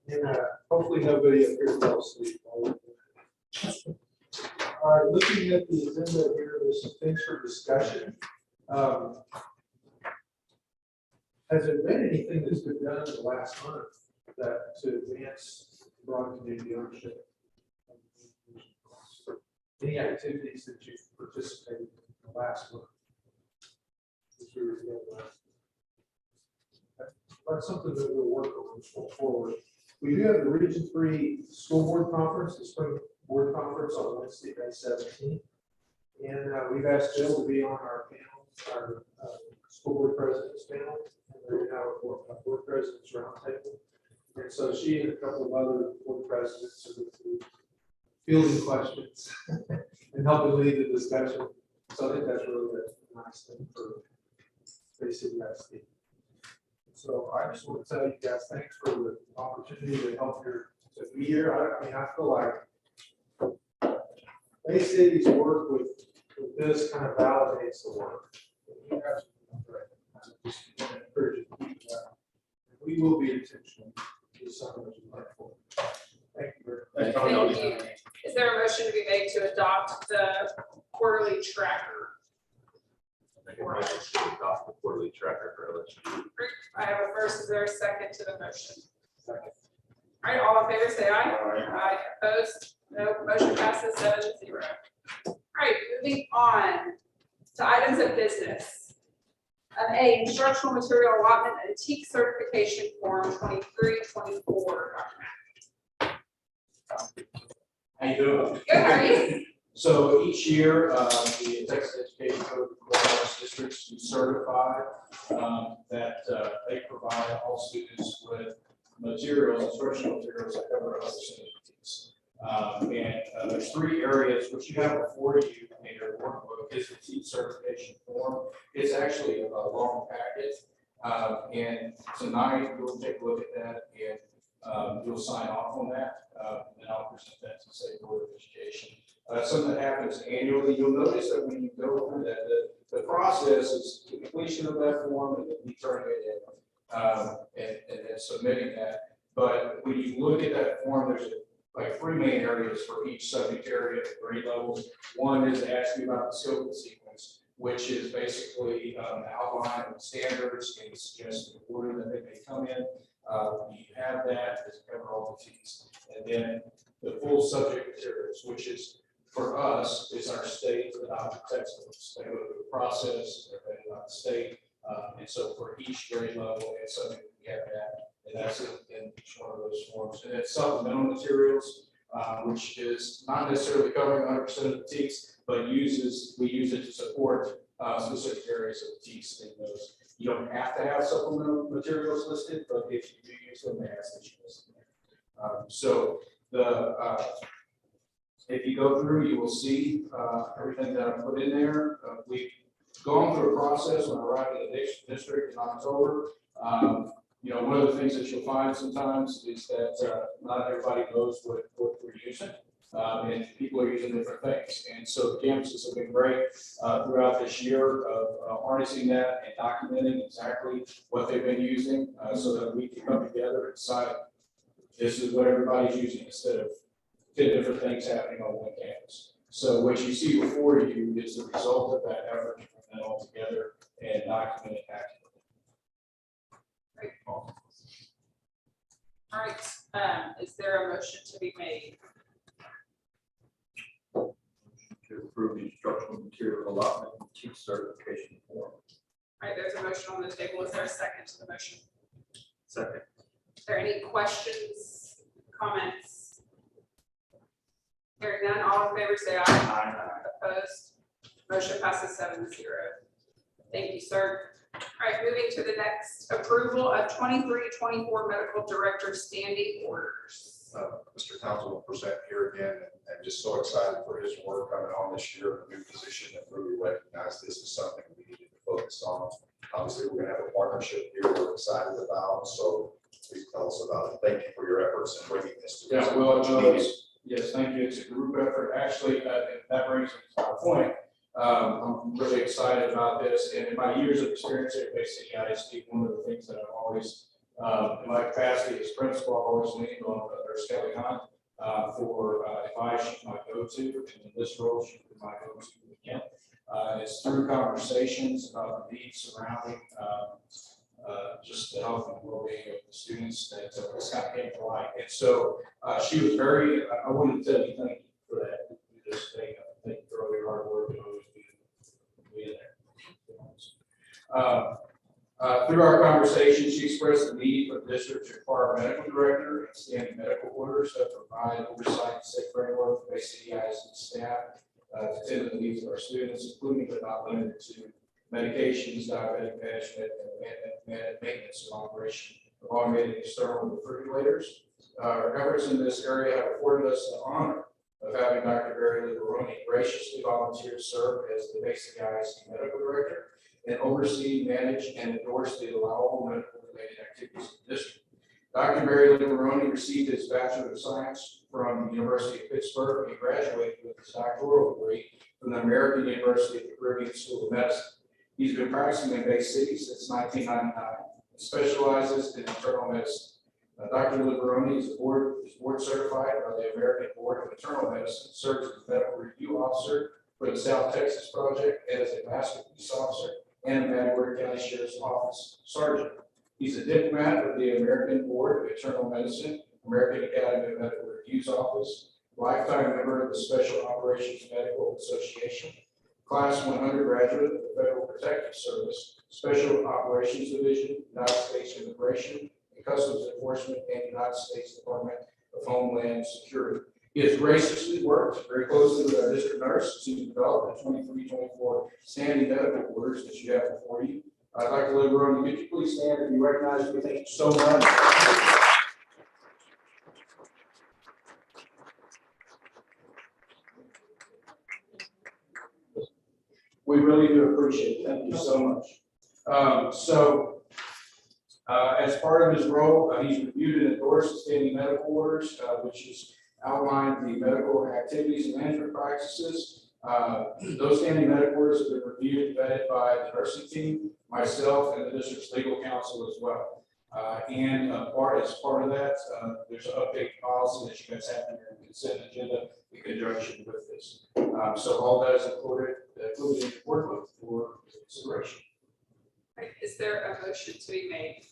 And hopefully nobody up here fell asleep. All right, looking at the agenda here, there's some things for discussion. Has there been anything that's been done in the last month that to advance broad community ownership? Any activities that you've participated in the last month? That's something that we'll work on forward. We do have the Region 3 School Board Conference, the Spring Board Conference on Wednesday, May 17th. And we've asked Jill to be on our panel, our school board president's panel, and we're now a board president's roundtable. And so she and a couple of other board presidents are going to be fielding questions and helping lead the discussion. So I think that's really a nice thing for BCISD. So I just want to tell you guys, thanks for the opportunity to help to be here. I mean, I feel like Bay City's work with this kind of validates the work. You guys are doing great. I just encourage you to keep that. We will be intentional to something that you like for. Thank you very much. Thank you. Is there a motion to be made to adopt the quarterly tracker? Make a motion to adopt the quarterly tracker for election. I have a first. Is there a second to the motion? Second. All right, all in favor, say aye. Aye. Opposed? No. Motion passes 7-0. All right, moving on to items of business. A, instructional material allotment antique certification form 2324. How you doing? Good, how are you? So each year, the Texas Education Code requires districts to certify that they provide all students with materials, instructional materials that cover other activities. And there's 3 areas which you have before you in your workbook is the TEAC certification form. It's actually a long packet. And tonight we'll take a look at that and you'll sign off on that. And I'll present that to the State Board of Education. Something that happens annually. You'll notice that when you go through that, the process is completion of that form and then me turning it in, and then submitting that. But when you look at that form, there's like 3 main areas for each subject area at grade levels. One is asking about the scope and sequence, which is basically an outline of standards and suggested order that they may come in. You have that, does it cover all the fees? And then the full subject materials, which is for us, is our state adopted textbooks. They go through the process, they're vetted by the state. And so for each grade level, it's something we have that. And that's in each one of those forms. And then supplemental materials, which is not necessarily covering 100% of the TEKS, but we use it to support specific areas of the TEKS in those. You don't have to have supplemental materials listed, but if you do use them, they ask that you list them there. So if you go through, you will see everything that I put in there. We've gone through a process when I arrived in the district in October. One of the things that you'll find sometimes is that not everybody knows what we're using, and people are using different things. And so the campuses have been great throughout this year of harnessing that and documenting exactly what they've been using so that we can come together and decide this is what everybody's using instead of 10 different things happening on one campus. So what you see before you is the result of that effort to bring that all together and document it accurately. Great. All right, is there a motion to be made? To approve the instructional material allotment and teach certification form. All right, there's a motion on the table. Is there a second to the motion? Second. Is there any questions, comments? Hearing none, all in favor say aye. Opposed? Motion passes 7-0. Thank you, sir. All right, moving to the next approval of 23-24 medical director standing orders. Mr. Townsend will present here again, and just so excited for his work coming on this year in a new position, and really recognize this is something we needed to focus on. Obviously, we're gonna have a partnership here we're excited about, so please tell us about it. Thank you for your efforts in bringing this to us. Yeah, well, yes, thank you. It's a group effort. Actually, that brings me to my point. I'm really excited about this, and in my years of experience at BCISD, one of the things that I've always, in my capacity as principal, I've always leaned on Nurse Kelly Hunt for advice she might go to, and in this role, she might go to again. It's through conversations about the needs surrounding just the health and well-being of the students that this kind of came to light. And so she was very, I wanted to tell you thank you for that. Just thank you for all your hard work and always being there. Through our conversation, she expressed the need for the district to require a medical director and standing medical orders that provide oversight and safe framework for BCISD staff to tend to the needs of our students, including but not limited to medications, diabetic management, and maintenance and operation of automated external defibrillators. Our efforts in this area have afforded us the honor of having Dr. Barry Liberoni graciously volunteer to serve as the BCISD medical director and oversee, manage, and endorse the allowable medical related activities of the district. Dr. Barry Liberoni received his Bachelor of Science from the University of Pittsburgh and graduated with his doctoral degree from the American University of the Caribbean School of Medicine. He's been practicing in Bay City since 1999 and specializes in internal medicine. Dr. Liberoni is board certified by the American Board of Internal Medicine, serves as a medical review officer for the South Texas Project, and as a master police officer and a Matagorda County Sheriff's Office Sergeant. He's a diplomat of the American Board of Internal Medicine, American Academy of Medical Review's Office, lifetime member of the Special Operations Medical Association, Class 100 graduate of the Federal Protective Service, Special Operations Division, United States Immigration and Customs Enforcement, and United States Department of Homeland Security. He has graciously worked very closely with our district nurse to develop the 23-24 standing medical orders that you have before you. Dr. Liberoni, could you please stand and be recognized? We thank you so much. We really do appreciate it. Thank you so much. As part of his role, he's reviewed and endorsed standing medical orders, which is outlined the medical activities and management practices Those standing medical orders have been reviewed and vetted by the nursing team, myself, and the district's legal counsel as well. As part of that, there's an update policy that you guys have in your consent agenda in conjunction with this. So all that is included in the board book for consideration. Right, is there a motion to be made?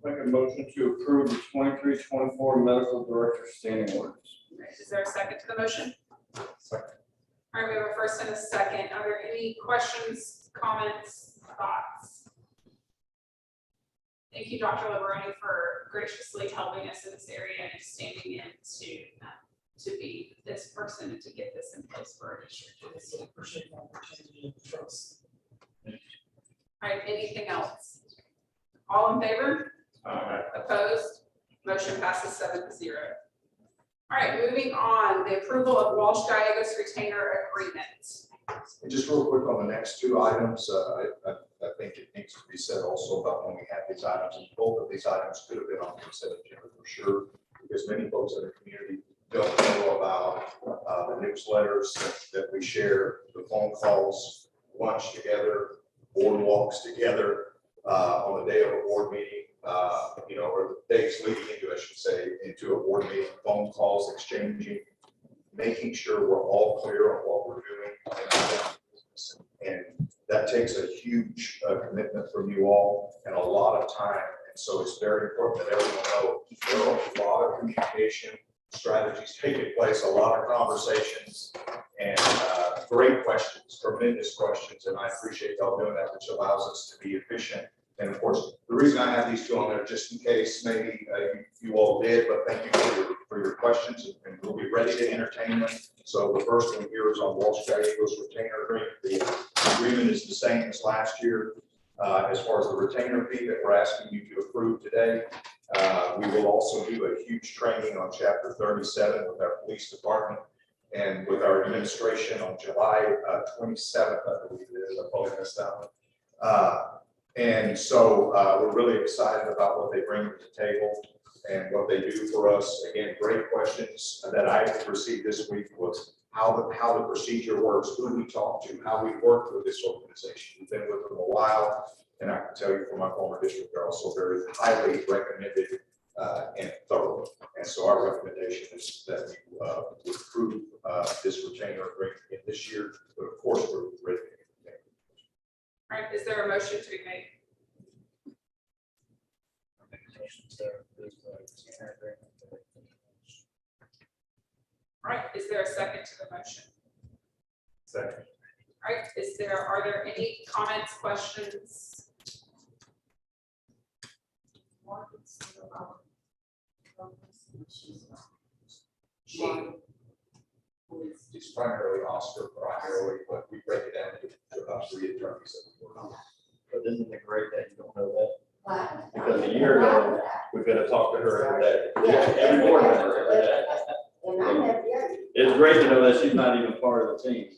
Make a motion to approve the 23-24 medical director standing orders. Right, is there a second to the motion? Second. All right, we have a first and a second. Are there any questions, comments, thoughts? Thank you, Dr. Liberoni, for graciously helping us in this area and standing in to be this person and to get this in place for our district. Appreciate the opportunity and trust. All right, anything else? All in favor? Opposed? Motion passes 7-0. All right, moving on, the approval of Walsh Gallegos retainer agreement. And just real quick on the next two items, I think it needs to be said also about when we have these items, and both of these items could have been on the consent agenda for sure, because many folks in the community don't know about the newsletters that we share, the phone calls, lunch together, board walks together on the day of a board meeting, or the days leading into, I should say, into a board meeting, phone calls, exchanging, making sure we're all clear on what we're doing. And that takes a huge commitment from you all and a lot of time. And so it's very important that everyone know there are a lot of communication strategies taking place, a lot of conversations, and great questions, tremendous questions. And I appreciate y'all doing that, which allows us to be efficient. And of course, the reason I have these two on there, just in case maybe you all did, but thank you for your questions, and we'll be ready to entertain them. So the first one here is on Walsh Gallegos retainer agreement. The agreement is the same as last year. As far as the retainer fee that we're asking you to approve today, we will also do a huge training on Chapter 37 with our police department and with our administration on July 27th, I believe it is. I probably missed that one. And so we're really excited about what they bring to the table and what they do for us. Again, great questions that I received this week was how the procedure works, who we talk to, how we work with this organization. We've been with them a while, and I can tell you from my former district, they're also very highly recommended and thorough. And so our recommendation is that we approve this retainer agreement in this year, but of course we're ready. All right, is there a motion to be made? All right, is there a second to the motion? Second. All right, are there any comments, questions? It's primarily Oscar, primarily, but we break it down to about 3 attorneys that we work on. But isn't it great that you don't know that? What? Because a year ago, we could have talked to her every day. Yeah. Every board member every day. And I never, It's great to know that she's not even part of the team.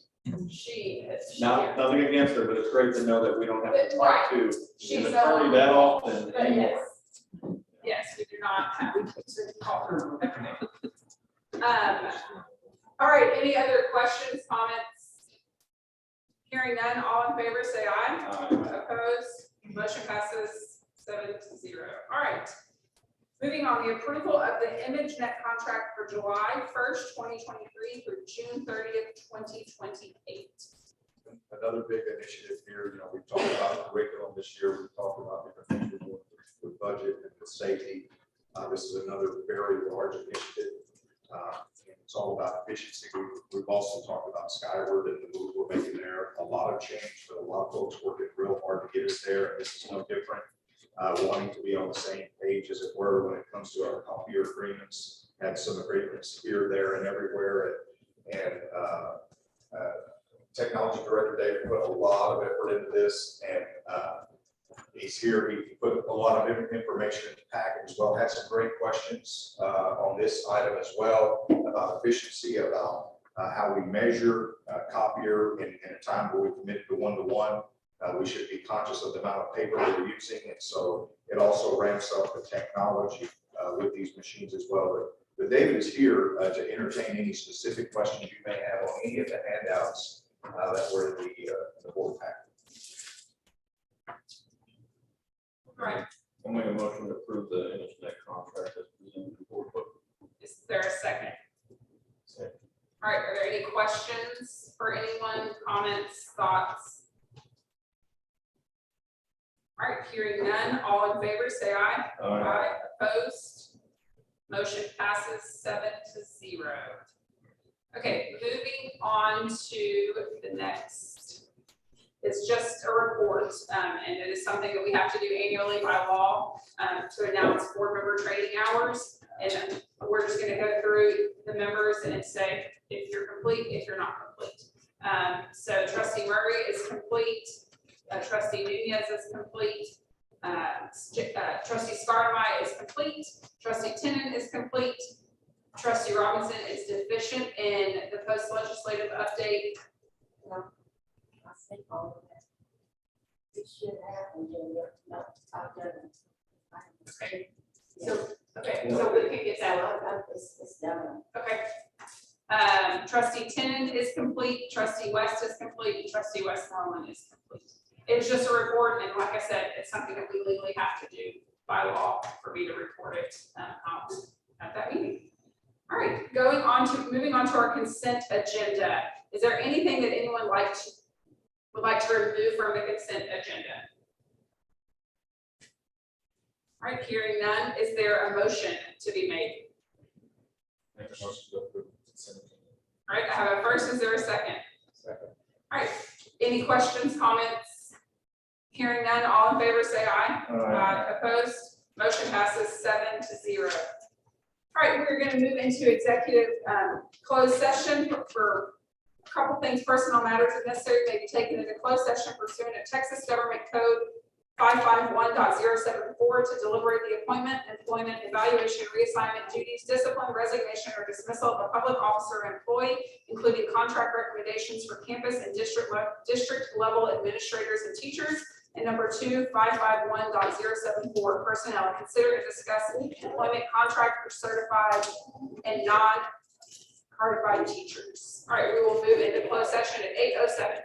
She is. Nothing against her, but it's great to know that we don't have to talk to an She's, attorney that often But anymore. yes, we do not have to call her every day. All right, any other questions, comments? Hearing none, all in favor, say aye. Opposed, motion passes 7-0. All right. Moving on, the approval of the ImageNet contract for July 1st, 2023 through June 30th, 2028. Another big initiative here, we've talked about curriculum this year, we've talked about different things we're doing with budget and with safety. This is another very large initiative. And it's all about efficiency. We've also talked about Skyward and the move we're making there. A lot of change, but a lot of folks working real hard to get us there. And this is no different. Wanting to be on the same page, as it were, when it comes to our copier agreements. Had some agreements here, there, and everywhere. And technology director David put a lot of effort into this, and he's here. He put a lot of information in the packet as well. Had some great questions on this item as well about efficiency, about how we measure copier in a time where we commit to 1-to-1. We should be conscious of the amount of paper we're using, and so it also ramps up the technology with these machines as well. But David is here to entertain any specific questions you may have on any of the handouts that were in the board pack. Right, I'll make a motion to approve the internet contract as presented before. is there a second? Second. All right, are there any questions for anyone, comments, thoughts? All right, hearing none, all in favor, say aye. Aye. Opposed? Motion passes 7-0. Okay, moving on to the next. It's just a report, and it is something that we have to do annually by law, to announce board member training hours. And we're just gonna go through the members and say if you're complete, if you're not complete. So trustee Murray is complete, trustee Nunez is complete, trustee Scarnaway is complete, trustee Tenen is complete, trustee Robinson is deficient in the post-legislative update. I think all of that. It should happen, no, I've done it. Okay, so we can get that one. It's done. Okay. Trustee Tenen is complete, trustee West is complete, and trustee Westmoreland is complete. It's just a report, and like I said, it's something that we legally have to do by law for me to report it out at that meeting. All right, moving on to our consent agenda. Is there anything that anyone would like to remove from the consent agenda? All right, hearing none, is there a motion to be made? Make a motion to approve the consent agenda. All right, I have a first, is there a second? Second. All right, any questions, comments? Hearing none, all in favor say aye. Aye. Opposed? Motion passes 7-0. All right, we're gonna move into executive closed session for a couple things, personal matters if necessary may be taken into closed session pursuant to Texas Government Code 551.074 to deliberate the appointment, employment, evaluation, reassignment, duties, discipline, resignation, or dismissal of a public officer or employee, including contract recommendations for campus and district level administrators and teachers. And number 2, 551.074 personnel, consider and discuss employment contract for certified and non-certified teachers. All right, we will move into closed session at 8:07.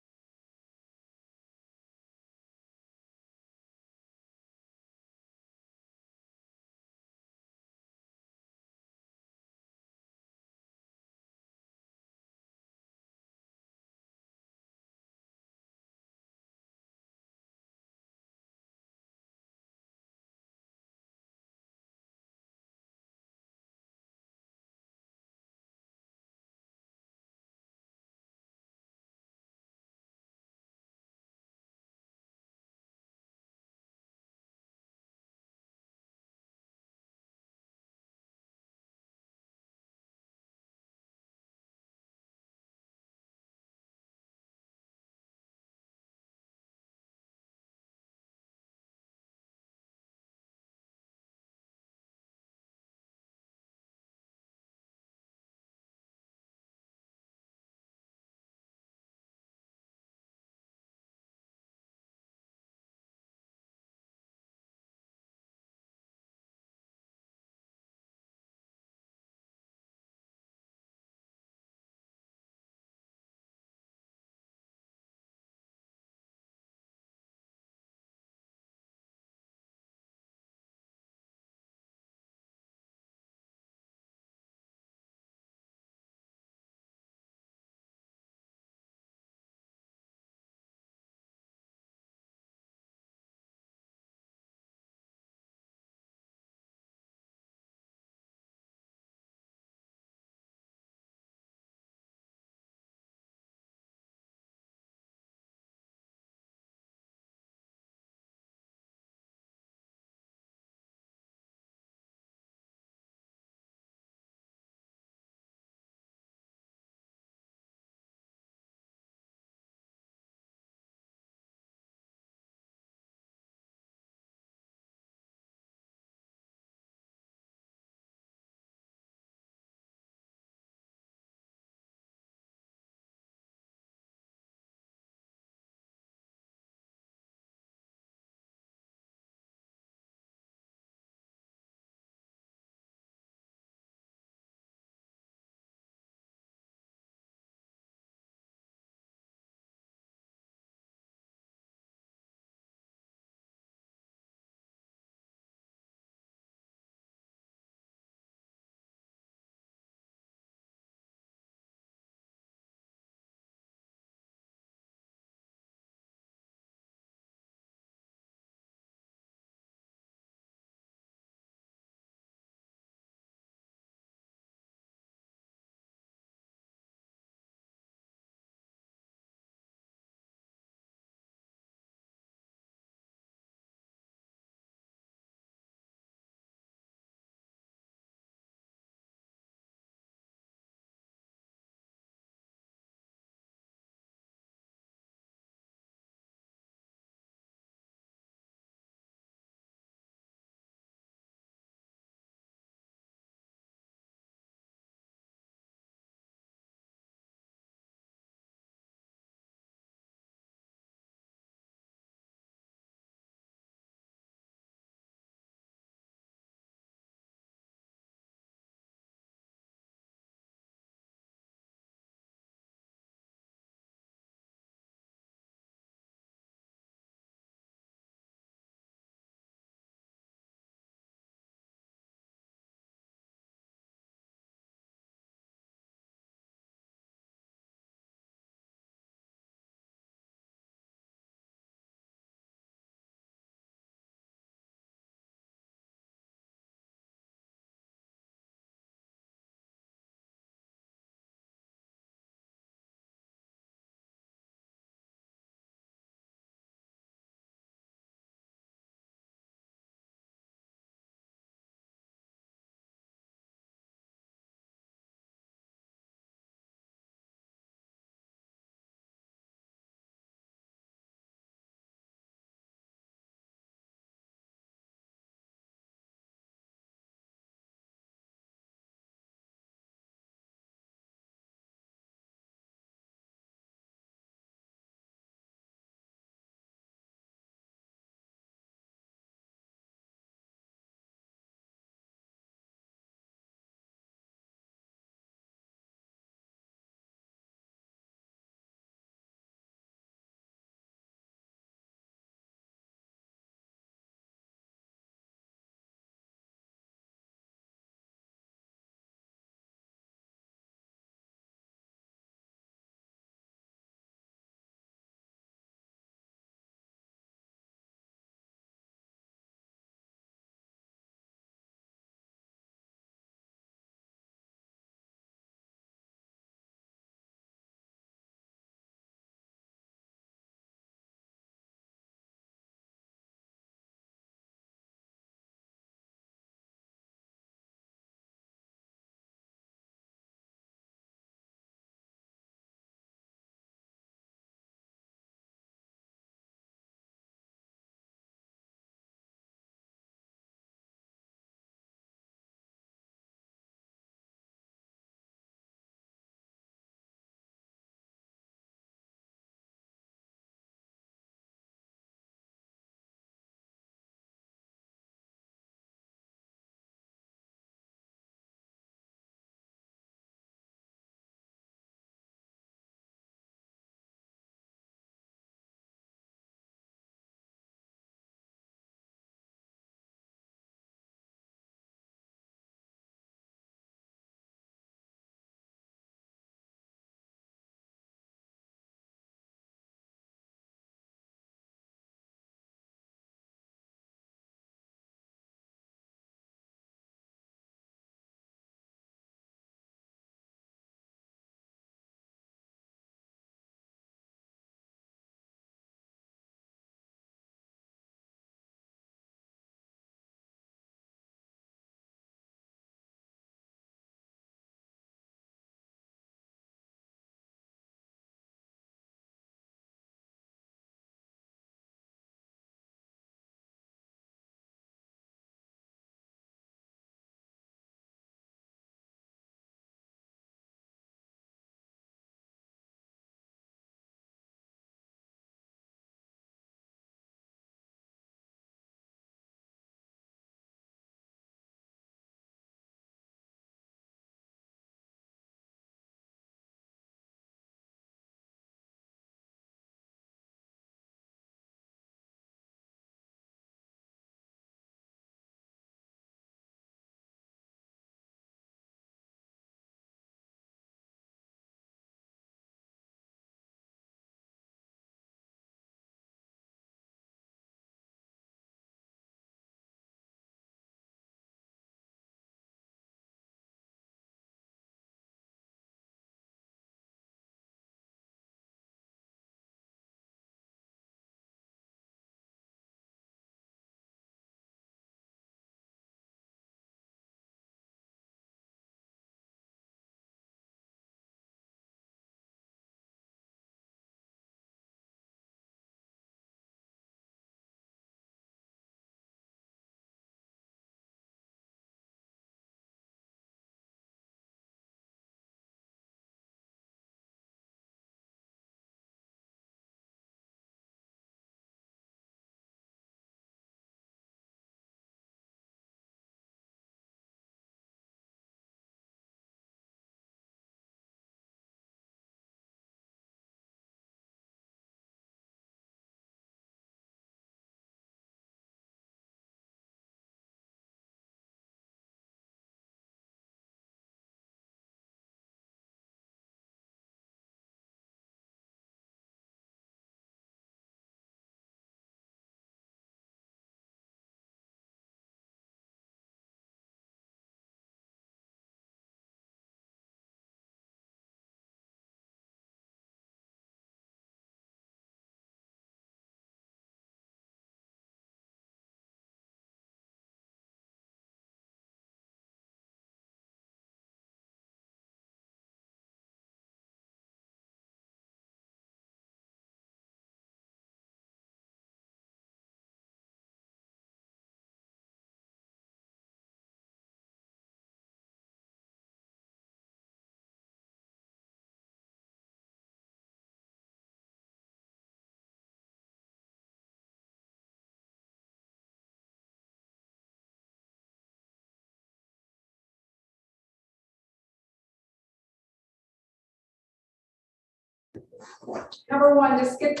Number one, discuss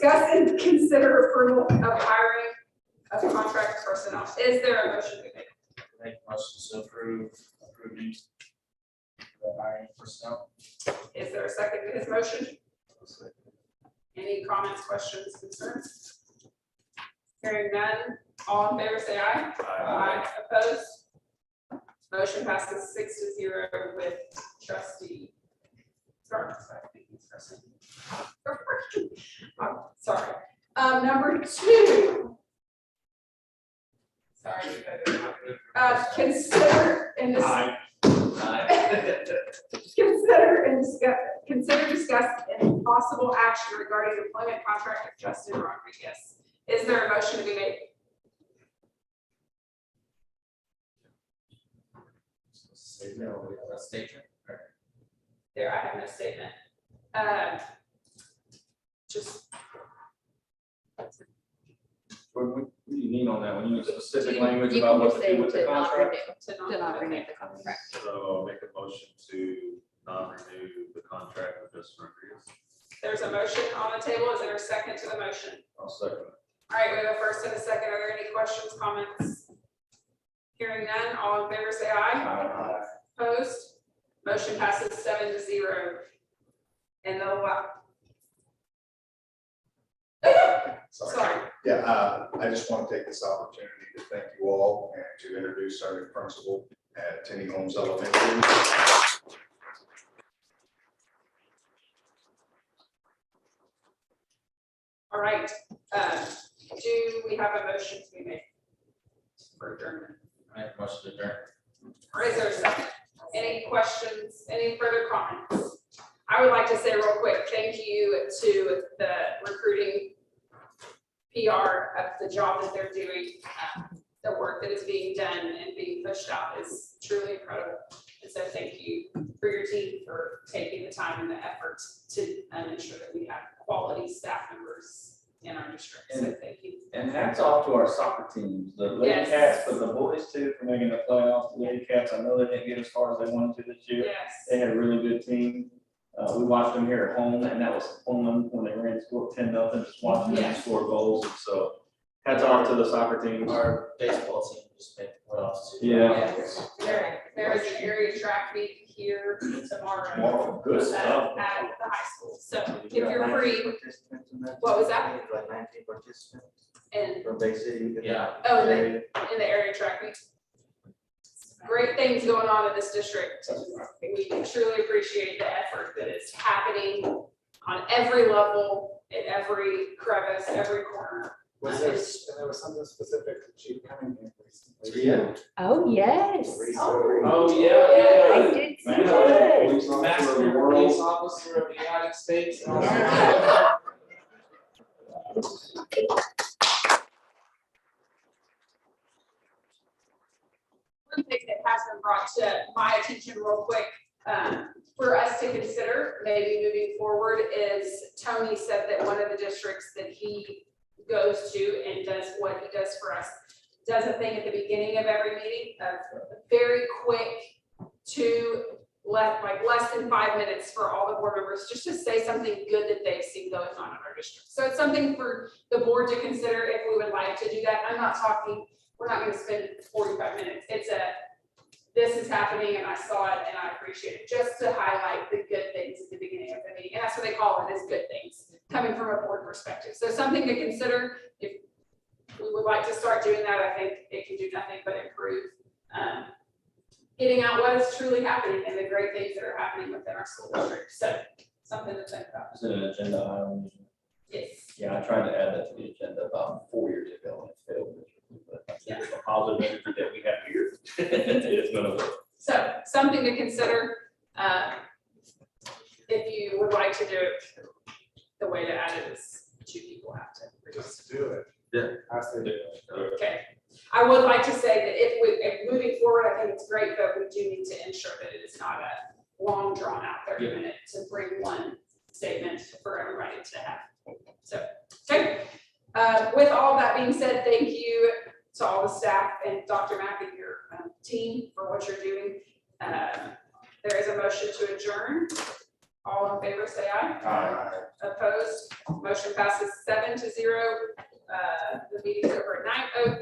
and consider approval of hiring of contract personnel. Is there a motion to make? Make a motion to approving the hiring personnel. Is there a second to his motion? Any comments, questions, concerns? Hearing none, all in favor say aye. Aye. Opposed? Motion passes 6-0 with trustee. Sorry. Sorry. Number two. Sorry. Consider and discuss and possible action regarding the employment contract of Justin Rodriguez. Is there a motion to be made? No, we have a statement. There, I have no statement. Just. What do you mean on that? When you use specific You language can about what just to say do with the to not contract? renew, to not renew the contract. So make a motion to not renew the contract with Justin Rodriguez. There's a motion on the table. Is there a second to the motion? I'll second it. All right, we have a first and a second. Are there any questions, comments? Hearing none, all in favor say aye. Opposed? Motion passes 7-0. And sorry. Yeah, I just want to take this opportunity to thank you all and to introduce our new principal at Tenny Holmes Elementary. All right, do we have a motion to be made for adjournment? Make a motion to adjourn. Or is there a second? Any questions, any further comments? I would like to say real quick, thank you to the recruiting PR of the job that they're doing. The work that is being done and being pushed out is truly incredible. And so thank you for your team for taking the time and the effort to ensure that we have quality staff members in our district. So thank you. And hats off to our soccer teams, the Lady Yes. Cats, but the boys too, for making the playoffs. The Lady Cats, I know they didn't get as far as they wanted to this year. They Yes. had a really good team. We watched them here at home, and that was fun when they ran, scored 10-0, just watching them Yes. score goals. And so hats off to the soccer teams. Our baseball team just made playoffs too. Yeah. Yes. There is an area track meet here tomorrow. Wow, good stuff. At the high school. So if you're free, what was that? Like 19 participants And from Bay City. Yeah. oh, in the area track meet. Great things going on in this district. We truly appreciate the effort that is happening on every level, in every crevice, every corner. Was there, and there was something specific to Chief coming here recently? Yeah. Oh, yes. Oh, yeah. I did see Man, that. police officer of the Master world. police officer of the United States. One thing that has been brought to my attention real quick, for us to consider maybe moving forward is Tony said that one of the districts that he goes to and does what he does for us, does a thing at the beginning of every meeting, of very quick less than 5 minutes for all the board members, just to say something good that they've seen going on in our district. So it's something for the board to consider if we would like to do that. I'm not talking, we're not gonna spend 45 minutes. It's this is happening and I saw it and I appreciate it, just to highlight the good things at the beginning of the meeting. And that's what they call it, is good things, coming from a board perspective. So something to consider. If we would like to start doing that, I think it can do nothing but improve getting out what is truly happening and the great things that are happening within our school district. So something to think about. Is it an agenda item? Yes. Yeah, I tried to add that to the agenda about 4 years ago and it failed miserably, but I think the positive energy that we have here, it's gonna work. So something to consider, if you would like to do it, the way to add it is 2 people have to. Just do it. Yeah. I say do it. Okay. I would like to say that if moving forward, I think it's great, but we do need to ensure that it is not a long drawn out 30-minute to bring one statement for everybody to have. So, okay. With all that being said, thank you to all the staff and Dr. Mack and your team for what you're doing. There is a motion to adjourn. All in favor, say aye. Aye. Opposed, motion passes 7-0. The meeting's over at 9:02.